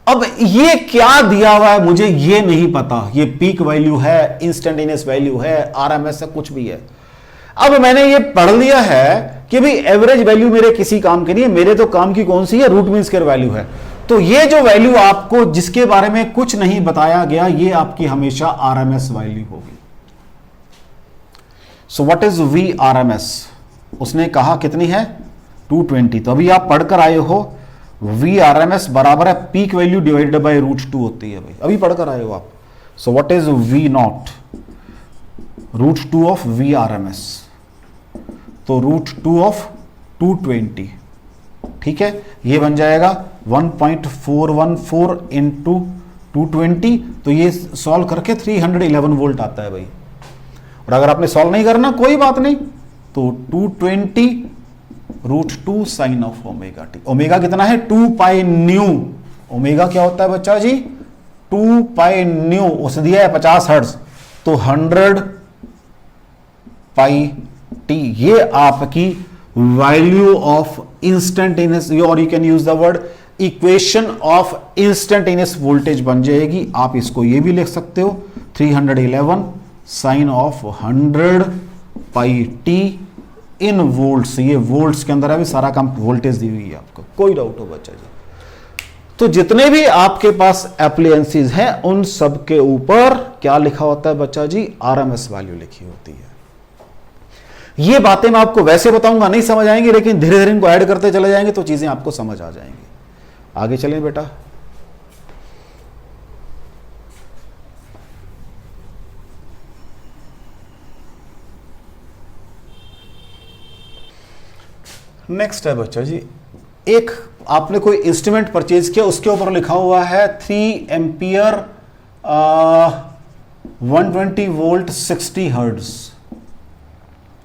Speaker 1: अब ये क्या दिया हुआ है मुझे ये नहीं पता, ये पीक वैल्यू है, इंस्टेंटेनियस वैल्यू है, आरएमएस है, कुछ भी है। अब मैंने ये पढ़ लिया है कि भाई एवरेज वैल्यू मेरे किसी काम की नहीं है, मेरे तो काम की कौन सी है? रूट मीन स्क्वायर वैल्यू है। तो ये जो वैल्यू आपको जिसके बारे में कुछ नहीं बताया गया, ये आपकी हमेशा आरएमएस वैल्यू होगी। So what is V RMS? उसने कहा कितनी है? 220। तो अभी आप पढ़कर आए हो वी आरएमएस बराबर है पीक वैल्यू डिवाइडेड बाय √2 होती है भाई, अभी पढ़कर आए हो आप। So what is V naught? √2 of V RMS, तो √2 ऑफ 220। ठीक है, ये बन जाएगा 1.414 इंटू 220, तो ये सॉल्व करके 311 वोल्ट आता है भाई। और अगर आपने सॉल्व नहीं करना कोई बात नहीं, तो 220 √2 sine of omega t. Omega कितना है? 2 पाई न्यू। ओमेगा क्या होता है बच्चा जी? 2 पाई न्यू। उसने दिया है 50 हर्ट्ज, तो 100 पाई टी। ये आपकी वैल्यू ऑफ इंस्टेंटेनियस, और you can use the word equation of instantaneous voltage बन जाएगी। आप इसको ये भी लिख सकते हो 311 sine of 100 pi t in volts. ये वोल्ट्स के अंदर अभी सारा काम वोल्टेज दी हुई है आपको, कोई डाउट हो बच्चा जी? तो जितने भी आपके पास एप्लायंसेस हैं उन सब के ऊपर क्या लिखा होता है बच्चा जी? आरएमएस वैल्यू लिखी होती है। ये बातें मैं आपको वैसे बताऊंगा नहीं समझ आएंगी, लेकिन धीरे धीरे इनको ऐड करते चले जाएंगे तो चीजें आपको समझ आ जाएंगी। आगे चलें बेटा। नेक्स्ट है बच्चा जी, एक आपने कोई इंस्ट्रूमेंट परचेज किया, उसके ऊपर लिखा हुआ है 3 एम्पियर 120 वोल्ट 60 हर्ट्ज।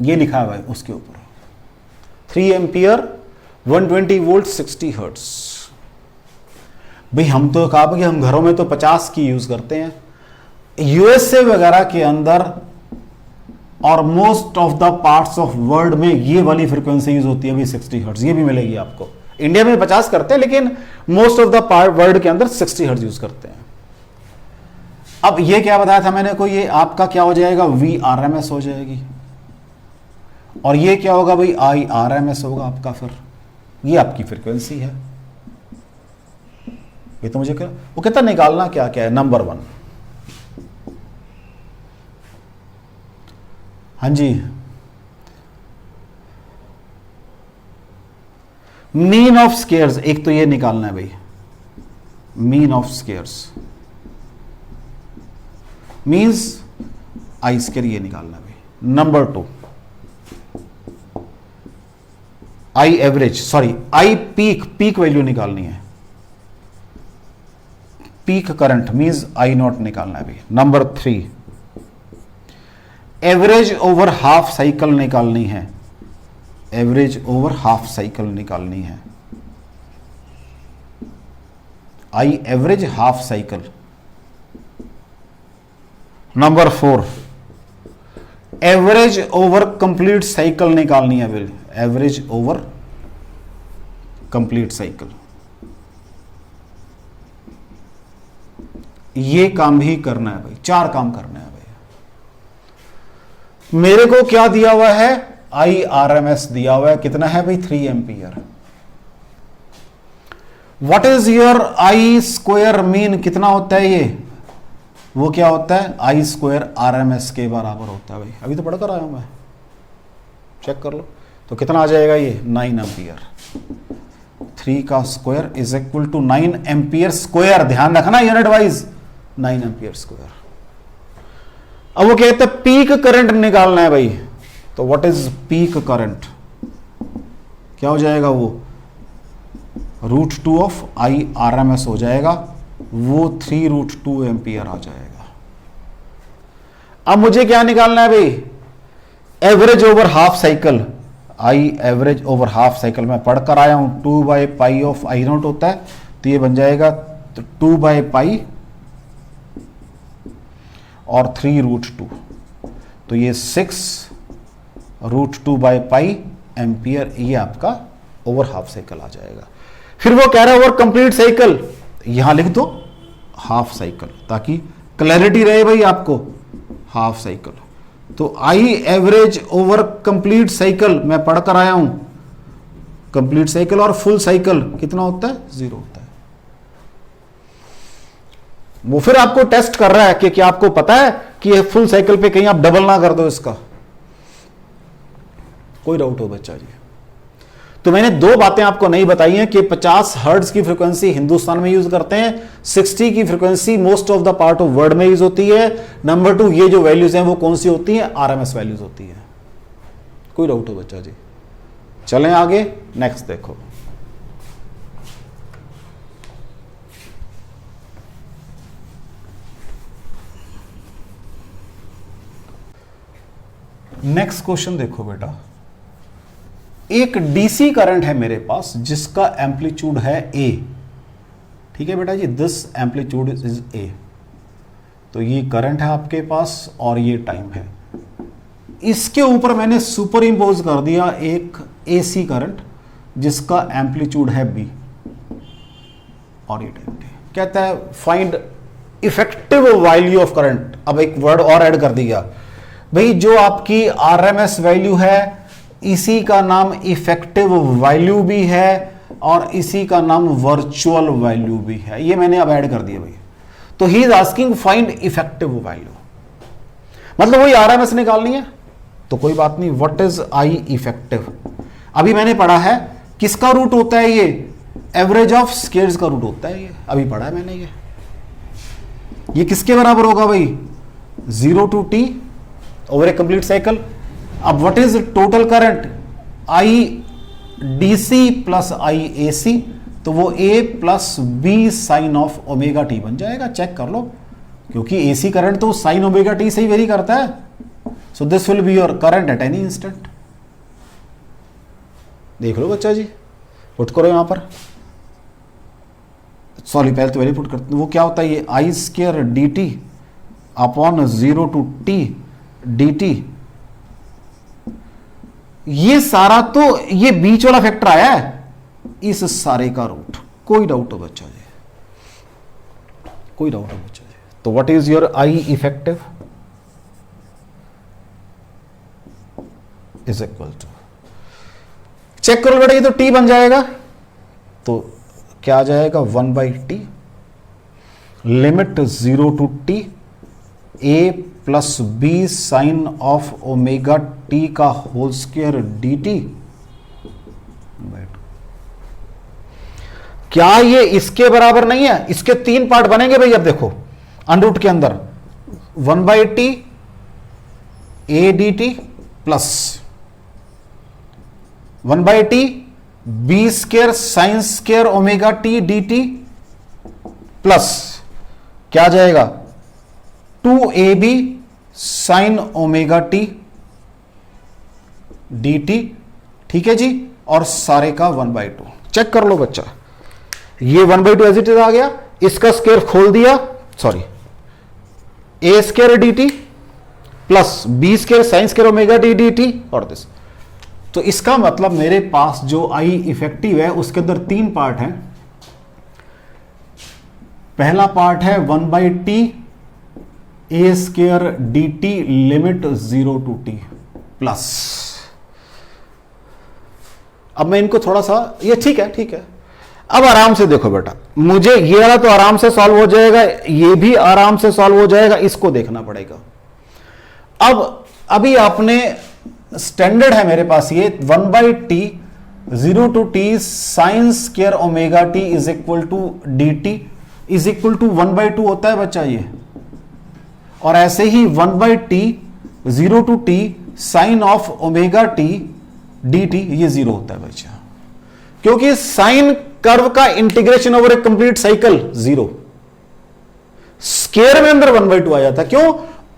Speaker 1: ये लिखा है भाई उसके ऊपर 3 एम्पियर 120 वोल्ट 60 हर्ट्ज। भाई हम तो कहा कि हम घरों में तो 50 की यूज करते हैं, यूएसए वगैरह के अंदर और most of the parts of world में ये वाली फ्रीक्वेंसी यूज होती है भी 60 हर्ट्ज। ये भी मिलेगी आपको। इंडिया में 50 करते हैं, लेकिन मोस्ट ऑफ द वर्ल्ड के अंदर 60 हर्ट्ज यूज करते हैं। अब ये क्या बताया था मैंने को, ये आपका क्या हो जाएगा? वी आरएमएस हो जाएगी। और ये क्या होगा भाई? आई आरएमएस होगा आपका। फिर ये आपकी फ्रीक्वेंसी है। ये तो मुझे वो कहता निकालना क्या क्या है। नंबर 1, हाँ जी, मीन ऑफ स्केयर्स। एक तो ये निकालना है भाई, mean of squares means I square, ये निकालना है भाई। Number 2, I average, sorry I peak, peak value निकालनी है। Peak current means I naught निकालना है भाई। Number 3 average over half cycle निकालनी है, एवरेज ओवर हाफ साइकिल निकालनी है, I average half cycle. Number 4 average over complete cycle निकालनी है बिल, एवरेज ओवर कंप्लीट साइकिल। ये काम भी करना है भाई, 4 काम करना है भाई। मेरे को क्या दिया हुआ है, आई आरएमएस दिया हुआ है, कितना है भाई 3 ampere. What is your I square mean, कितना होता है ये, वो क्या होता है आई स्क्वायर आरएमएस के बराबर होता है भाई। अभी तो पढ़कर आया हूं मैं, चेक कर लो। तो कितना आ जाएगा ये 9 एम्पियर। 3 का square is equal to 9 ampere square, ध्यान रखना यूनिट वाइज 9 एम्पियर स्क्वायर। अब वो कहते हैं पीक करंट निकालना है भाई, तो व्हाट इज पीक करंट, क्या हो जाएगा वो √2 ऑफ आई आरएमएस हो जाएगा, वो 3√2 एम्पियर आ जाएगा। अब मुझे क्या निकालना है भाई, average over half cycle, I average over half cycle मैं पढ़कर आया हूं 2/पाई ऑफ आई नॉट होता है, तो ये बन जाएगा 2/पाई और 3√2, तो ये 6√2/पाई एम्पियर, ये आपका ओवर हाफ साइकिल आ जाएगा। फिर वो कह रहा है ओवर कंप्लीट साइकिल, यहां लिख दो हाफ साइकिल ताकि क्लैरिटी रहे भाई आपको, हाफ साइकिल। तो I average over complete cycle मैं पढ़कर आया हूं, कंप्लीट साइकिल और फुल साइकिल कितना होता है 0 होता है। वो फिर आपको टेस्ट कर रहा है कि क्या आपको पता है कि ये फुल साइकिल पे कहीं आप डबल ना कर दो इसका, कोई डाउट हो बच्चा जी। तो मैंने 2 बातें आपको नहीं बताई हैं कि 50 हर्ट्ज की फ्रीक्वेंसी हिंदुस्तान में यूज करते हैं, 60 की frequency most of the part of world में यूज होती है। नंबर 2 ये जो वैल्यूज हैं वो कौन सी होती हैं, आरएमएस वैल्यूज होती है। कोई डाउट हो बच्चा जी। चलें आगे, नेक्स्ट देखो। नेक्स्ट क्वेश्चन देखो बेटा, एक डीसी करंट है मेरे पास जिसका एम्पलीट्यूड है ए, ठीक है बेटा जी, दिस एम्पलीट्यूड इज ए। तो ये करंट है आपके पास और ये टाइम है, इसके ऊपर मैंने सुपर इंपोज कर दिया एक एसी करंट जिसका एम्पलीट्यूड है बी और ये टाइम है। कहता है find effective value of current. अब एक वर्ड और ऐड कर दिया भाई, जो आपकी आरएमएस वैल्यू है इसी का नाम इफेक्टिव वैल्यू भी है और इसी का नाम वर्चुअल वैल्यू भी है, ये मैंने अब ऐड कर दिया भाई। तो he is asking find effective value, मतलब वही आरएमएस निकालनी है। तो कोई बात नहीं, व्हाट इज आई इफेक्टिव। अभी मैंने पढ़ा है किसका रूट होता है ये, एवरेज ऑफ स्केयर्स का रूट होता है ये, अभी पढ़ा है मैंने। ये किसके बराबर होगा भाई, 0 to t over a complete cycle. अब what is total current, I DC plus I AC, तो वो A plus B sine of omega T बन जाएगा। चेक कर लो, क्योंकि एसी करंट तो साइन ओमेगा टी से ही वेरी करता है। So this will be your current at any instant. देख लो बच्चा जी, पुट करो यहां पर, सॉरी पहले तो वेरी पुट करते, वो क्या होता है ये I square D T upon 0 to t D T. ये सारा तो ये बीच वाला फैक्टर आया है, इस सारे का रूट। कोई डाउट हो बच्चा जी, कोई डाउट हो बच्चा जी। तो what is your I effective is equal to, check करो बेटा, ये तो टी बन जाएगा, तो क्या आ जाएगा 1/t limit 0 to t a plus B sine of omega T का होल स्क्वायर डी टी। क्या ये इसके बराबर नहीं है, इसके 3 पार्ट बनेंगे भाई। अब देखो अंडरूट के अंदर 1/t a d T plus 1/t b square sine square omega T D T plus क्या आ जाएगा 2ab sine omega T D t, ठीक है जी, और सारे का 1/2। चेक कर लो बच्चा, ये 1/2 एज इट इज आ गया, इसका स्क्वायर खोल दिया, sorry A square D T plus B square sine square omega T D T और दिस। तो इसका मतलब मेरे पास जो आई इफेक्टिव है उसके अंदर 3 पार्ट हैं। पहला पार्ट है 1/t A square D T limit 0 to t plus, अब मैं इनको थोड़ा सा, ये ठीक है, अब आराम से देखो बेटा, मुझे ये वाला तो आराम से सॉल्व हो जाएगा, ये भी आराम से सॉल्व हो जाएगा, इसको देखना पड़ेगा। अब अभी आपने स्टैंडर्ड है मेरे पास ये 1/t 0 to t sine square omega t is equal to d t is equal to 1/2 होता है बच्चा ये, और ऐसे ही 1/t 0 to t sine of omega T D T ये 0 होता है बच्चा, क्योंकि साइन कर्व का integration over a complete cycle 0, square में अंदर 1/2 आ जाता है। क्यों?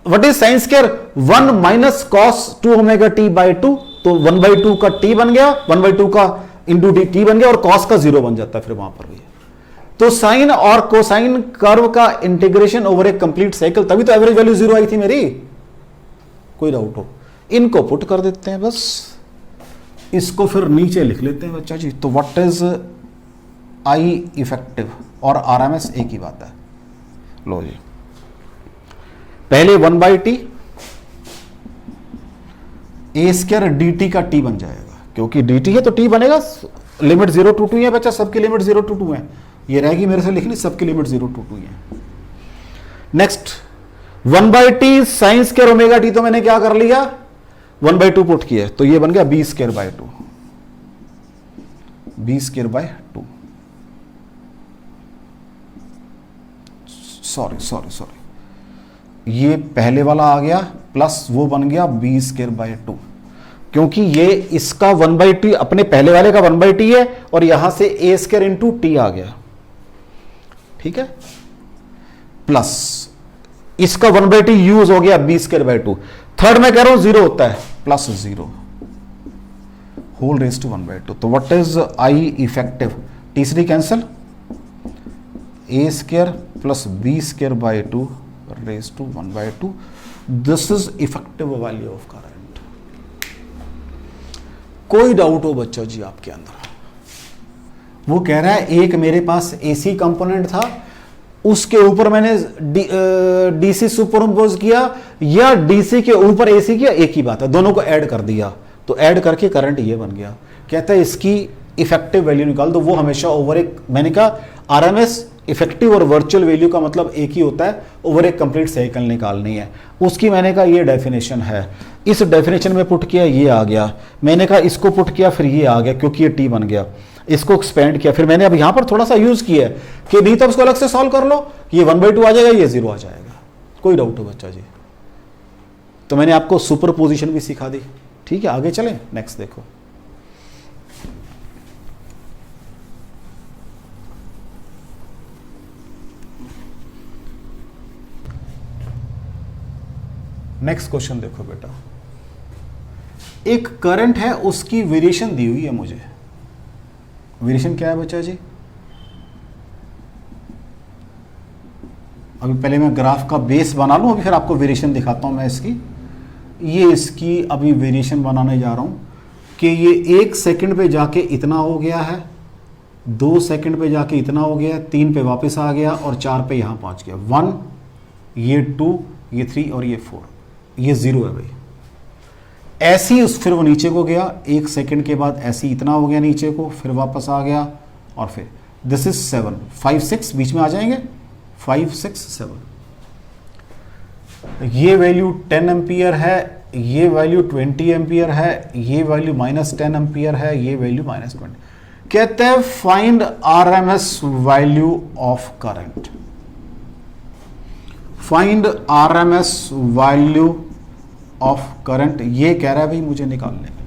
Speaker 1: What is sine square? 1 minus cos 2 omega t by 2, तो 1/2 का t बन गया, 1/2 का इंटू टी बन गया, और कॉस का 0 बन जाता है फिर वहां पर भी। तो साइन और कोसाइन कर्व का integration over a complete cycle, तभी तो एवरेज वैल्यू 0 आई थी मेरी। कोई डाउट हो? इनको पुट कर देते हैं बस, इसको फिर नीचे लिख लेते हैं बच्चा जी। तो व्हाट इज आई इफेक्टिव और आरएमएस एक ही बात है। लो जी, पहले 1/t ए स्क्वायर डी टी का t बन जाएगा, क्योंकि dt है तो t बनेगा, लिमिट 0 to 2 है बच्चा, सबकी लिमिट 0 to 2 है, ये रहेगी मेरे से लिखनी, सबकी लिमिट 0 to 2 है। Next 1/t sign square omega T, तो मैंने क्या कर लिया 1/2 पुट किया, तो ये बन गया b square by 2, b square by 2, sorry ये पहले वाला आ गया प्लस वो बन गया b स्क्वायर बाय 2, क्योंकि ये इसका 1/t अपने पहले वाले का 1/t है, और यहां से a स्क्वायर इंटू टी आ गया, ठीक है, प्लस इसका 1/t यूज हो गया b स्क्वायर बाय 2, थर्ड में कह रहा हूं 0 होता है, प्लस 0 होल रेज टू 1/2। तो व्हाट इज आई इफेक्टिव? तीसरी cancel, a square plus b square by 2 raise to 1/2, this is effective value of current. कोई डाउट हो बच्चों जी आपके अंदर? वो कह रहा है एक मेरे पास एसी कंपोनेंट था, उसके ऊपर मैंने डीसी सुपरइम्पोज किया, या डीसी के ऊपर एसी किया, एक ही बात है, दोनों को ऐड कर दिया, तो ऐड करके करंट ये बन गया। कहता है इसकी इफेक्टिव वैल्यू निकाल दो, वो हमेशा ओवर एक, मैंने कहा आरएमएस इफेक्टिव और वर्चुअल वैल्यू का मतलब एक ही होता है, ओवर एक कंप्लीट साइकिल निकालनी है उसकी। मैंने कहा ये डेफिनेशन है, इस डेफिनेशन में पुट किया ये आ गया, मैंने कहा इसको पुट किया फिर ये आ गया, क्योंकि ये टी बन गया, इसको एक्सपेंड किया, फिर मैंने अब यहां पर थोड़ा सा यूज किया है कि नहीं तो उसको अलग से सॉल्व कर लो, ये 1/2 आ जाएगा, ये 0 आ जाएगा। कोई डाउट हो बच्चा जी? तो मैंने आपको सुपर पोजिशन भी सिखा दी, ठीक है। आगे चलें, नेक्स्ट देखो, नेक्स्ट क्वेश्चन देखो बेटा, एक करंट है उसकी वेरिएशन दी हुई है मुझे। वेरिएशन क्या है बच्चा जी? अभी पहले मैं ग्राफ का बेस बना लूं, अभी फिर आपको वेरिएशन दिखाता हूं मैं इसकी। ये इसकी अभी वेरिएशन बनाने जा रहा हूं कि ये 1 सेकंड पे जाके इतना हो गया है, 2 सेकंड पे जाके इतना हो गया, 3 पे वापस आ गया, और 4 पे यहां पहुंच गया। 1, ये 2, ये 3 और ये 4, ये 0 है भाई। ऐसे ही फिर वो नीचे को गया, 1 सेकंड के बाद ऐसे ही इतना हो गया नीचे को, फिर वापस आ गया, और फिर दिस इज 7, 5, 6 बीच में आ जाएंगे, 5, 6, 7। ये वैल्यू 10 एम्पियर है, ये वैल्यू 20 एम्पियर है, ये वैल्यू -10 एम्पियर है, ये वैल्यू -20। कहते हैं find RMS value of current. Find RMS value of current, ये कह रहा है भाई मुझे निकालने के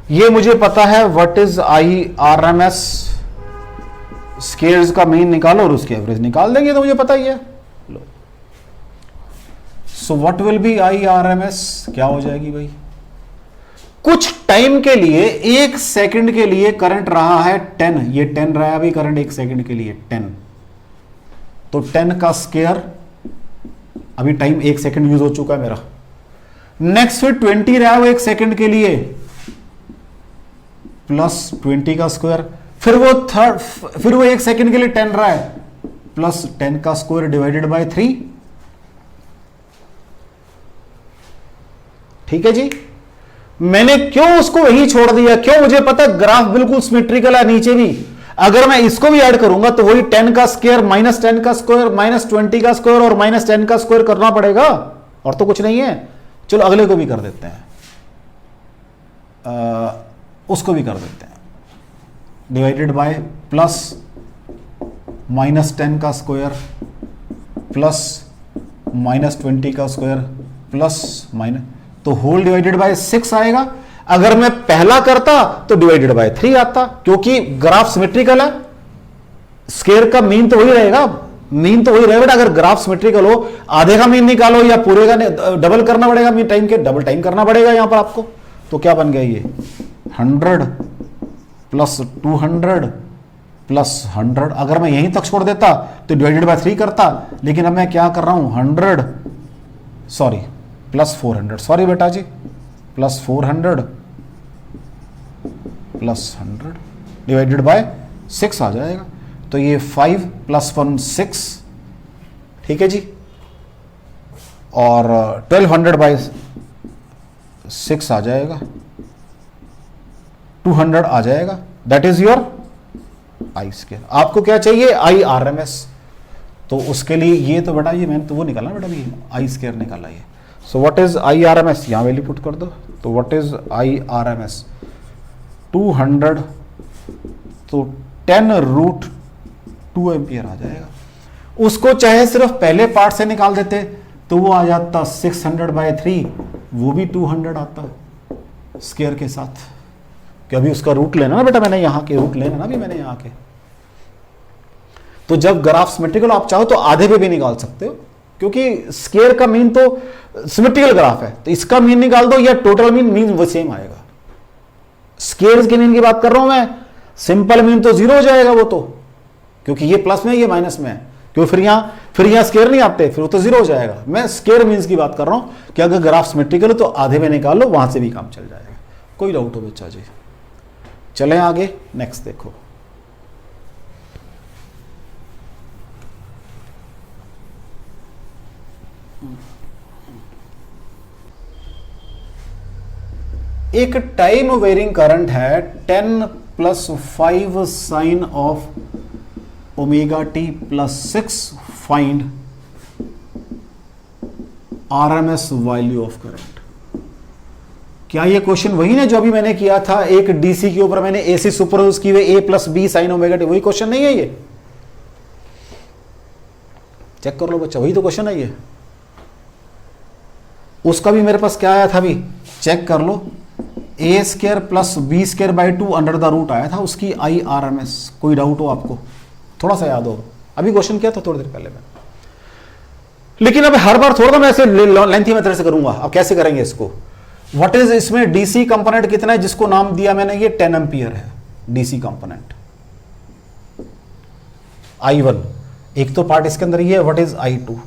Speaker 1: लिए। ये मुझे पता है what is I RMS squares का मीन निकालो और उसकी एवरेज निकाल देंगे, तो मुझे पता ही है। लो, so what will be I R M S, क्या हो जाएगी भाई, कुछ टाइम के लिए, 1 सेकंड के लिए करंट रहा है 10, ये 10 रहा है अभी करंट 1 सेकंड के लिए 10, तो 10 का स्केयर, अभी टाइम 1 सेकंड यूज हो चुका है मेरा। नेक्स्ट फिर 20 रहा है 1 सेकंड के लिए, प्लस 20 का स्क्वायर, फिर वो 1 सेकंड के लिए 10 रहा है, प्लस 10 का स्क्वायर डिवाइडेड बाय 3। ठीक है जी, मैंने क्यों उसको वही छोड़ दिया, क्यों, मुझे पता ग्राफ बिल्कुल सिमेट्रिकल है नीचे भी, अगर मैं इसको भी ऐड करूंगा तो वही 10 का स्क्वायर माइनस 10 का स्क्वायर माइनस 20 का स्क्वायर और माइनस 10 का स्क्वायर करना पड़ेगा, और तो कुछ नहीं है। चलो अगले को भी कर देते हैं, उसको भी कर देते हैं, डिवाइडेड बाय प्लस माइनस 10 का स्क्वायर प्लस माइनस 20 का स्क्वायर प्लस माइनस, तो होल डिवाइडेड बाय 6 आएगा। अगर मैं पहला करता तो डिवाइडेड बाय 3 आता, क्योंकि ग्राफ सिमेट्रिकल है, स्क्वायर का मीन तो वही रहेगा, मीन तो वही रहेगा, बट अगर ग्राफ सिमेट्रिकल हो, आधे का मीन निकालो या पूरे का डबल करना पड़ेगा, मीन टाइम के डबल टाइम करना पड़ेगा यहां पर आपको। तो क्या बन गया ये 100 प्लस 200 प्लस 100, अगर मैं यहीं तक छोड़ देता तो डिवाइडेड बाय 3 करता, लेकिन अब मैं क्या कर रहा हूं 100 सॉरी प्लस 400, सॉरी बेटा जी, प्लस 400 प्लस 100 डिवाइडेड बाय 6 आ जाएगा, तो ये 5 प्लस 1 6, ठीक है जी, और 1200 बाय 6 आ जाएगा, 200 आ जाएगा, that is your I square. आपको क्या चाहिए, आई आर एम एस, तो उसके लिए ये तो बेटा ये मैंने तो वो निकाला बेटा, ये आई स्क्वायर निकाला ये। So what is I R M S, यहां वैल्यू पुट कर दो, तो what is I R M S 200, तो 10√2 एम्पियर आ जाएगा। उसको चाहे सिर्फ पहले पार्ट से निकाल देते तो वो आ जाता 600/3, वो भी 200 आता स्क्वायर के साथ, कि अभी उसका रूट लेना ना बेटा, मैंने यहां के रूट लेना ना, अभी मैंने यहां के। तो जब ग्राफ सिमेट्रिकल आप चाहो तो आधे पे भी निकाल सकते हो, क्योंकि स्क्वायर का मीन तो सिमेट्रिकल ग्राफ है, तो इसका मीन निकाल दो या टोटल मीन वो सेम आएगा। स्क्वायर के मीन की बात कर रहा हूं मैं, सिंपल मीन तो 0 हो जाएगा वो तो, क्योंकि ये प्लस में ये माइनस में है, क्योंकि फिर यहां स्क्वायर नहीं आते, फिर वो तो 0 हो जाएगा। मैं स्क्वायर मीन्स की बात कर रहा हूं कि अगर ग्राफ सिमेट्रिकल हो तो आधे में निकाल लो, वहां से भी काम चल जाएगा। कोई डाउट हो बच्चा जी? चलें आगे, नेक्स्ट देखो। एक टाइम वेरिंग करंट है 10 + 5 sine of omega t + 6 find RMS value of current. क्या ये क्वेश्चन वही ना जो अभी मैंने किया था, एक डीसी के ऊपर मैंने एसी सुपरपोज की हुई A + B sign omega T, वही क्वेश्चन नहीं है ये? चेक कर लो बच्चा, वही तो क्वेश्चन है ये। उसका भी मेरे पास क्या आया था अभी, चेक कर लो, A² + B²/2 under the root आया था, उसकी आई आर एम एस। कोई डाउट हो आपको? थोड़ा सा याद हो, अभी क्वेश्चन किया था थोड़ी देर पहले मैं, लेकिन अब हर बार थोड़ा सा मैं ऐसे लेंथी मेथड से करूंगा। अब कैसे करेंगे इसको? व्हाट इज, इसमें डीसी कंपोनेंट कितना है, जिसको नाम दिया मैंने ये 10 एम्पियर है डीसी कंपोनेंट I1। एक तो पार्ट इसके अंदर ये है, व्हाट इज I2?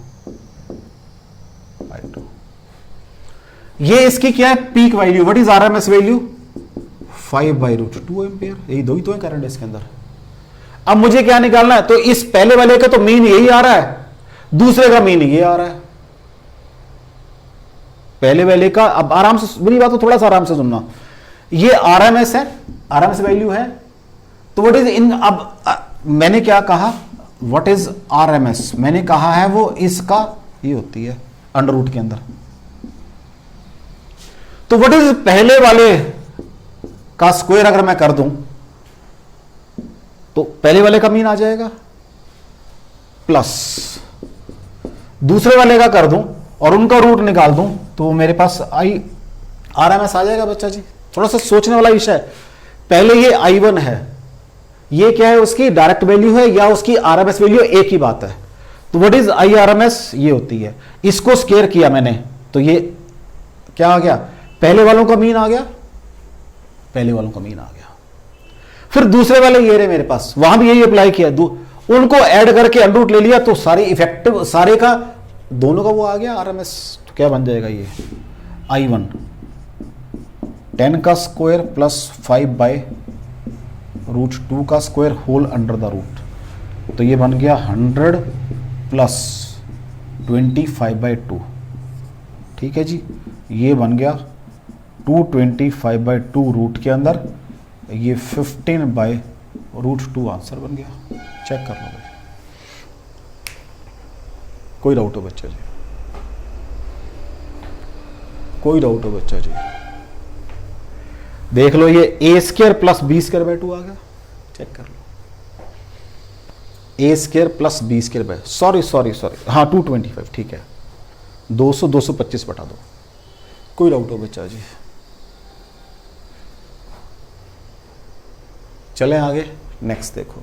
Speaker 1: ये इसकी क्या है, peak value, what is RMS value 5/√2 ampere. यही दो ही तो है करंट इसके अंदर। अब मुझे क्या निकालना है, तो इस पहले वाले का तो मीन यही आ रहा है, दूसरे का मीन ये आ रहा है। पहले वाले का, अब आराम से मेरी बात को थोड़ा सा आराम से सुनना, ये आरएमएस है, आरएमएस वैल्यू है, तो व्हाट इज इन, अब मैंने क्या कहा, व्हाट इज आरएमएस, मैंने कहा है वो इसका ये होती है अंडर रूट के अंदर। तो व्हाट इज पहले वाले का स्क्वायर अगर मैं कर दूं तो पहले वाले का मीन आ जाएगा, प्लस दूसरे वाले का कर दूं और उनका रूट निकाल दूं तो मेरे पास आई आरएमएस आ जाएगा बच्चा जी। थोड़ा सा सोचने वाला विषय है। पहले ये I1 है, ये क्या है, उसकी डायरेक्ट वैल्यू है या उसकी आरएमएस वैल्यू, एक ही बात है। तो व्हाट इज आई आरएमएस, ये होती है। इसको स्केयर किया मैंने तो ये क्या आ गया, पहले वालों का मीन आ गया, पहले वालों का मीन आ गया। फिर दूसरे वाले ये रहे मेरे पास, वहां भी यही अप्लाई किया, उनको ऐड करके अंडरूट ले लिया, तो सारे इफेक्टिव सारे का दोनों का वो आ गया आरएमएस। तो क्या बन जाएगा ये I1 10 का स्क्वायर प्लस 5/√2 का square whole under the root. तो ये बन गया 100 प्लस 25/2। ठीक है जी, ये बन गया 225/2 रूट के अंदर, ये 15/√2 आंसर बन गया। चेक कर लो भाई, कोई डाउट हो बच्चा जी, कोई डाउट हो बच्चा जी? देख लो, ये A square plus B square by 2 आ गया। चेक कर लो, A square plus B square by, sorry हाँ 225, ठीक है, 225 बटा दो। कोई डाउट हो बच्चा जी? चलें आगे, नेक्स्ट देखो।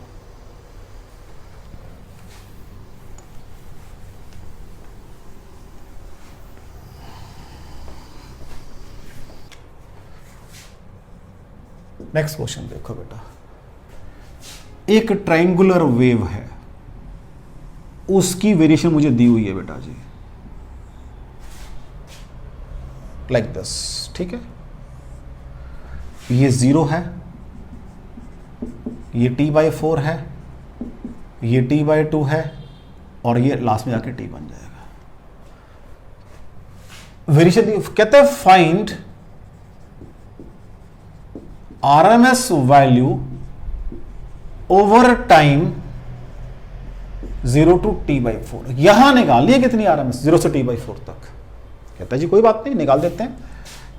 Speaker 1: नेक्स्ट क्वेश्चन देखो बेटा, एक ट्रायंगुलर वेव है, उसकी वेरिएशन मुझे दी हुई है बेटा जी, लाइक दिस। ठीक है, ये 0 है, ये t/4 है, ये t/2 है, और ये लास्ट में जाके t बन जाएगा। वेरिएशन कहते हैं find RMS value over time 0 to t/4। यहां निकालनी है कितनी RMS, 0 से t/4 तक। कहता है जी कोई बात नहीं, निकाल देते हैं।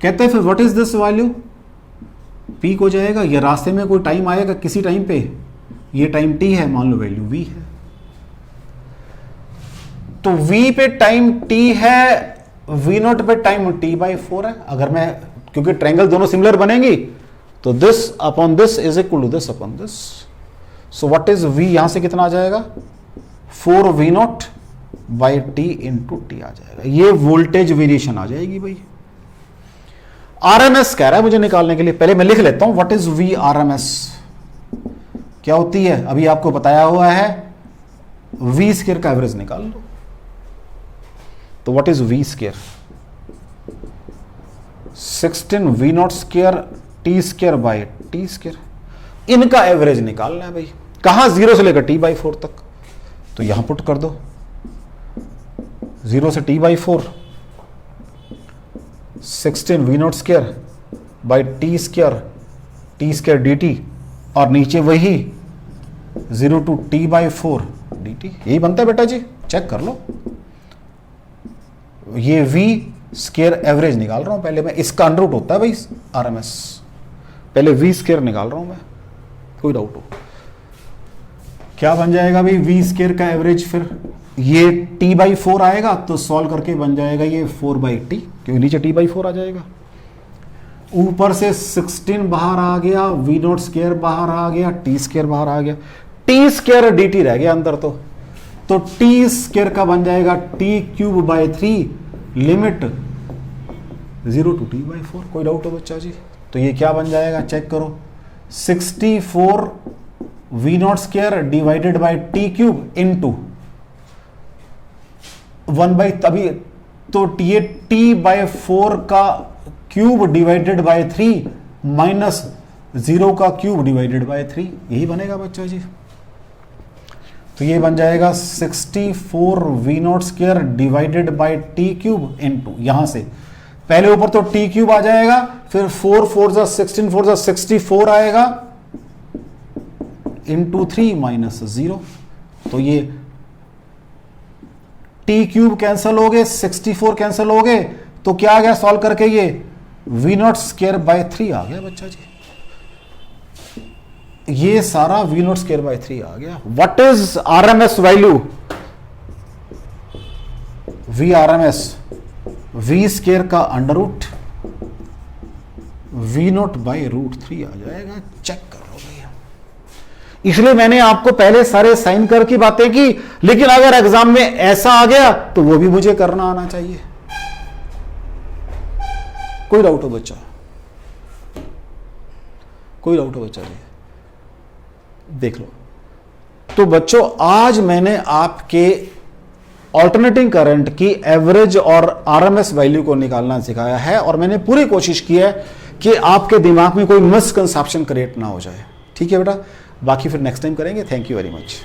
Speaker 1: कहते हैं फिर what is this value, peak हो जाएगा, या रास्ते में कोई टाइम आएगा किसी टाइम पे, ये टाइम t है, मान लो वैल्यू v है, तो v पे टाइम t है, v0 पे टाइम t/4 है। अगर मैं, क्योंकि ट्रायंगल दोनों सिमिलर बनेंगी, तो this upon this is equal to this upon this. So what is v, यहां से कितना आ जाएगा, 4v0/t इंटू टी आ जाएगा। ये वोल्टेज वेरिएशन आ जाएगी भाई। RMS कह रहा है मुझे निकालने के लिए, पहले मैं लिख लेता हूं व्हाट इज v RMS क्या होती है, अभी आपको बताया हुआ है, v स्क्वायर का एवरेज निकाल लो। तो what is v square, 16v0 square T square by T square, इनका एवरेज निकालना है भाई। कहां, 0 से लेकर t/4 तक, तो यहां पुट कर दो, 0 से t/4 16v0 square by T square dt, और नीचे वही 0 to t/4 dt, यही बनता है बेटा जी। चेक कर लो, ये v स्क्वायर एवरेज निकाल रहा हूं, पहले मैं इसका अंडर रूट होता है भाई RMS, पहले v स्क्वायर निकाल रहा हूं मैं। कोई डाउट हो, क्या बन जाएगा भाई v स्क्वायर का एवरेज, फिर ये t/4 आएगा, तो सॉल्व करके बन जाएगा ये 4/t, क्योंकि नीचे t/4 आ जाएगा, ऊपर से 16 बाहर आ गया, v0 स्क्वायर बाहर आ गया, t स्क्वायर बाहर आ गया, t स्क्वायर dt रह गया अंदर, तो t स्क्वायर का बन जाएगा t³/3 लिमिट 0 to t/4। कोई डाउट हो बच्चा जी? तो ये क्या बन जाएगा, चेक करो, 64 v0 square divided by t³ into 1/, अभी तो ये t/4 का क्यूब डिवाइडेड बाय 3 माइनस 0 का क्यूब डिवाइडेड बाय 3, यही बनेगा बच्चा जी। तो ये बन जाएगा 64 v0 square divided by t³ into, यहां से पहले ऊपर तो t³ आ जाएगा, फिर 4 4 16 4 64 आएगा, इंटू 3 माइनस 0, तो ये t³ कैंसिल हो गए, 64 कैंसिल हो गए, तो क्या आ गया सॉल्व करके, ये v0 स्क्वायर बाय 3 आ गया बच्चा जी। ये सारा v0 स्क्वायर बाय 3 आ गया। What is RMS value, v RMS, v square का अंडर रूट v0 बाय √3 आ जाएगा। चेक कर लो भैया, इसलिए मैंने आपको पहले सारे साइन कर की बातें की, लेकिन अगर एग्जाम में ऐसा आ गया तो वो भी मुझे करना आना चाहिए। कोई डाउट हो बच्चा? कोई डाउट हो बच्चा? देख लो। तो बच्चों आज मैंने आपके ऑल्टरनेटिंग करंट की एवरेज और आरएमएस वैल्यू को निकालना सिखाया है, और मैंने पूरी कोशिश की है कि आपके दिमाग में कोई मिसकंसेप्शन क्रिएट ना हो जाए। ठीक है बेटा, बाकी फिर नेक्स्ट टाइम करेंगे। Thank you very much.